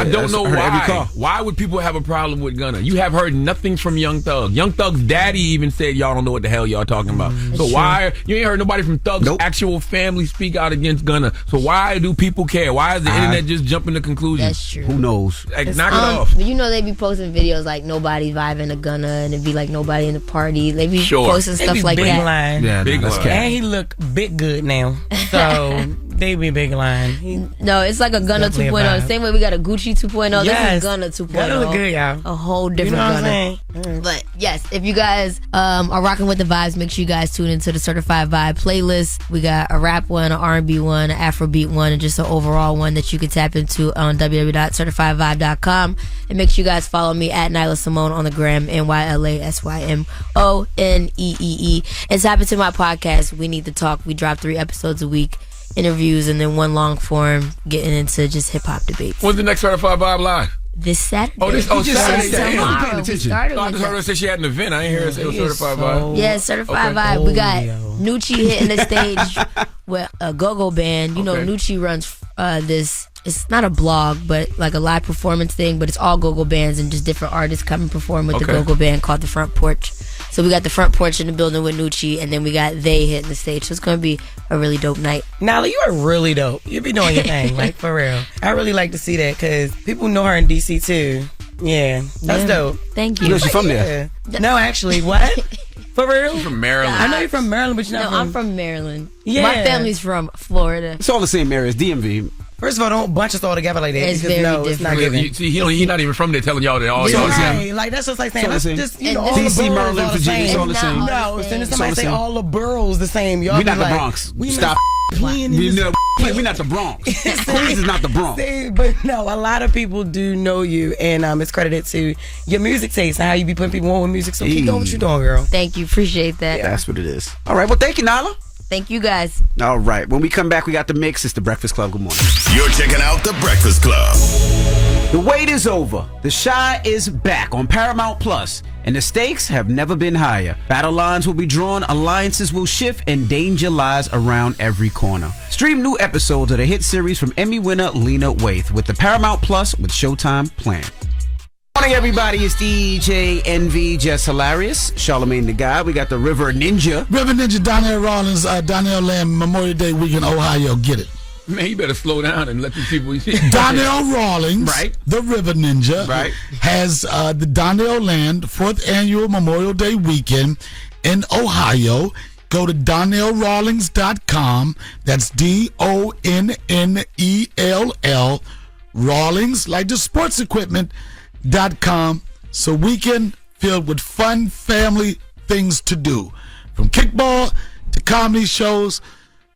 don't know why. Why would people have a problem with Gunna? You have heard nothing from Young Thug. Young Thug's daddy even said y'all don't know what the hell y'all talking about. So why you ain't heard nobody from Thug's actual family speak out against Gunna? So why do people care? Why is the internet just jumping to conclusions? That's true. Who knows? Like, knock it off. But you know they be posting videos like nobody vibing a Gunna, and it'd be like nobody in the party. They be posting They stuff be like big that. line. Yeah, Big that's line. cat. And he look big good now. So they be big line. No, it's like a Gunna Definitely a 2.0. vibe. Same way we got a Gucci 2.0. Yes. This is Gunna 2.0. Gunna look good, y'all. A whole different You know what I'm Gunna. saying? But yes, if you guys are rocking with the vibes, make sure you guys tune into the Certified Vibe playlist. We got a rap one, an R&B one, an Afrobeat one, and just an overall one that you can tap into on www.certifiedvibe.com. And make sure you guys follow me at Nyla Simone on the gram, NYLASYMONEEE. And tap into my podcast, We Need to Talk. We drop 3 episodes a week, interviews, and then 1 long form getting into just hip hop debates. When's the next Certified Vibe Live? This Saturday. Saturday. Tomorrow. We started No, I with just heard that. her say she had an event. I ain't hear her say it was Certified Vibe. Yeah, Certified Vibe. We got Nucci hitting the stage with a go-go band. You know, Nucci runs this. It's not a blog, but like a live performance thing. But it's all go-go bands and just different artists come and perform with the go-go band called The Front Porch. So we got The Front Porch in the building with Nucci, and then we got They hitting the stage. So it's gonna be a really dope night. Nala, you are really dope. You be doing your thing, like for real. I really like to see that because people know her in DC too. Yeah, that's dope. Thank you. You know she's from there. No, actually, what? For real? From Maryland. I know you're from Maryland, but you're not No, I'm from Maryland. Yeah. My family's from Florida. It's all the same areas, DMV. First of all, don't bunch us all together like that. It's because very no, it's not different. giving. See, he's not even from there telling y'all that all Yeah, y'all right. Like that's just like saying, all the let's same. just And all the DC, boroughs Maryland, all the Virginia, it's same. all the same. No, as soon as It's somebody all the say same. all the boroughs the same, y'all We're be not the like, Bronx. We Stop. not playing in this. We're not the Bronx. Queens is not the Bronx. See, but no, a lot of people do know you, and it's credited to your music taste and how you be putting people on with music. So keep doing what you're doing, girl. Thank you. Appreciate that. Yeah, that's what it is. All right. Well, thank you, Nala. Thank you guys. All right. When we come back, we got the mix. It's the Breakfast Club. Good morning. You're checking out The Breakfast Club. The wait is over. The Chi is back on Paramount Plus, and the stakes have never been higher. Battle lines will be drawn, alliances will shift, and danger lies around every corner. Stream new episodes of the hit series from Emmy winner Lena Waithe with the Paramount Plus with Showtime plan. Morning, everybody. It's DJ NV, Jess Hilarious, Charlamagne the Guy. We got the River Ninja. River Ninja, Donnell Rawlings, Donnell Land, Memorial Day weekend, Ohio. Get it. Man, you better slow down and let these people. Donnell Rawlings, right? The River Ninja, right? Has the Donnell Land 4th Annual Memorial Day Weekend in Ohio. Go to DonnellRawlings.com. That's DONNELL. Rawlings, like the sports equipment.com. So weekend filled with fun family things to do. From kickball to comedy shows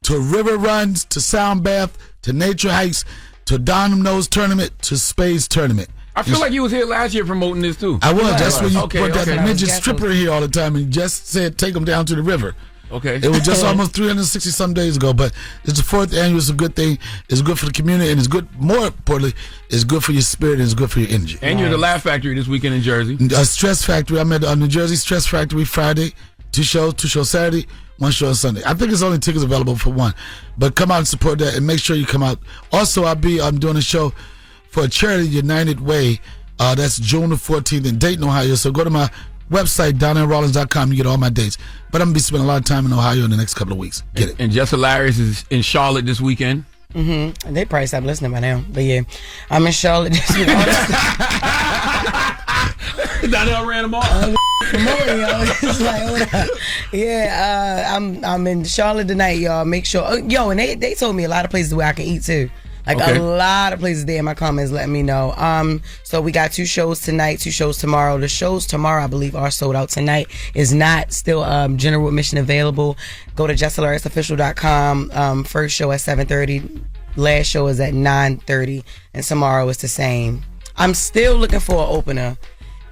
to river runs to sound bath to nature hikes to dominoes tournament to spades tournament. I feel like you was here last year promoting this too. I was. That's when you brought that midget Okay. stripper here all the time and just said take them down to the river. Okay. It was just almost 360 some days ago, but it's the 4th annual. It's a good thing. It's good for the community, and it's good. More importantly, it's good for your spirit and it's good for your energy. And you're at the Laugh Factory this weekend in Jersey. Stress Factory. I'm at New Jersey Stress Factory Friday. 2 shows Saturday, 1 show on Sunday. I think it's only tickets available for 1, but come out and support that, and make sure you come out. Also, I'm doing a show for a charity, United Way. That's June the 14th in Dayton, Ohio. So go to my website, DonnellRawlings.com. You get all my dates. But I'm going to be spending a lot of time in Ohio in the next couple of weeks. Get it. And Jess Hilarious is in Charlotte this weekend. Mm-hmm. They probably stopped listening by now. But yeah, I'm in Charlotte this week. Donnell ran them off. Promoting, y'all. It's like, hold up. Yeah, I'm in Charlotte tonight, y'all. Make sure. And they told me a lot of places where I can eat too. Like a lot of places there in my comments letting me know. So we got 2 shows tonight, 2 shows tomorrow. The shows tomorrow, I believe, are sold out. Tonight is not still general admission available. Go to JessHilariousOfficial.com. First show at 7:30. Last show is at 9:30. And tomorrow is the same. I'm still looking for an opener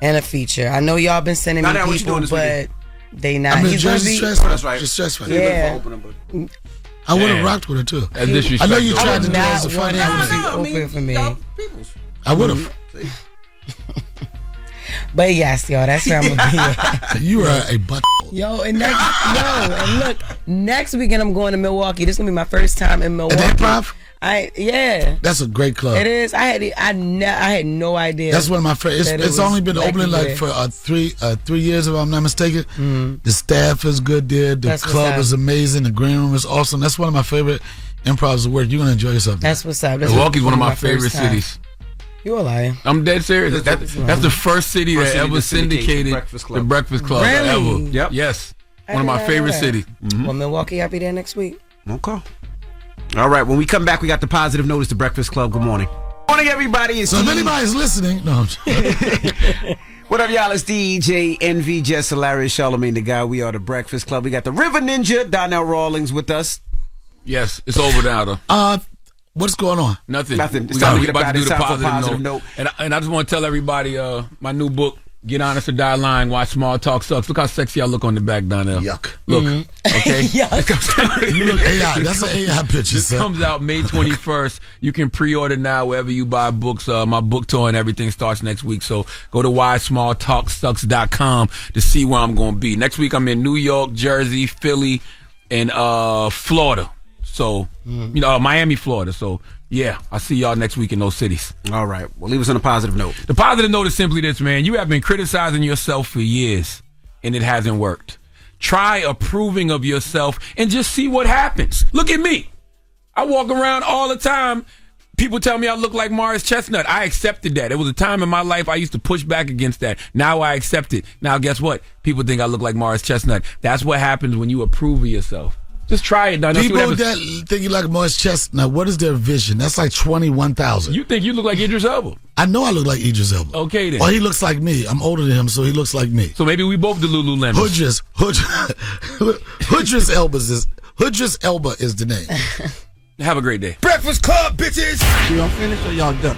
and a feature. I know y'all been sending me people, but they not. I'm in He's Jersey gonna be. Stress. That's right. Stress Factory. Yeah. I would have rocked with her too. That's disrespectful. I know you tried to do it Not as a funny. open for me. I would have. But yes, y'all, that's where I'm gonna be at. You are a butt. Yo, and look, next weekend I'm going to Milwaukee. This is gonna be my first time in Milwaukee. At the Improv? Yeah. That's a great club. It is. I had no idea. That's one of my friends. It's only been opening like for 3 years, if I'm not mistaken. The staff is good there. The club is amazing. The green room is awesome. That's one of my favorite improvs to work. You're gonna enjoy yourself. That's what's up. Milwaukee's one of my favorite cities. You're lying. I'm dead serious. That's the first city that ever syndicated the Breakfast Club ever. Yep. Yes. One of my favorite cities. Well, Milwaukee, I'll be there next week. Okay. All right. When we come back, we got the positive notice to Breakfast Club. Good morning. Good morning, everybody. So if anybody's listening, no. What up, y'all? It's DJ Envy, Jess Hilarious, Charlamagne the Guy. We are the Breakfast Club. We got the River Ninja, Donnell Rawlings, with us. Yes, it's over now, though. What's going on? Nothing. It's We time to got get about to do it. the It's time for positive note. And I just want to tell everybody, my new book, Get Honest or Die Lying, Why Small Talk Sucks. Look how sexy I look on the back, Donnell. Yuck. Look, okay? You look AI. That's an AI picture, This son. comes out May 21st. You can pre-order now wherever you buy books. My book tour and everything starts next week. So go to whysmalltalksucks.com to see where I'm going to be. Next week, I'm in New York, Jersey, Philly, and Florida. So, Miami, Florida. So, yeah, I'll see y'all next week in those cities. All right. Well, leave us on a positive note. The positive note is simply this, man. You have been criticizing yourself for years, and it hasn't worked. Try approving of yourself and just see what happens. Look at me. I walk around all the time. People tell me I look like Morris Chestnut. I accepted that. It was a time in my life I used to push back against that. Now I accept it. Now guess what? People think I look like Morris Chestnut. That's what happens when you approve of yourself. Just try it, Don. People that think you like Morris Chestnut, what is their vision? That's like 21,000. You think you look like Idris Elba? I know I look like Idris Elba. Okay, then. Or he looks like me. I'm older than him, so he looks like me. So maybe we both the Lululemon. Idris Elba is the name. Have a great day. Breakfast Club, bitches! Y'all finished or y'all done?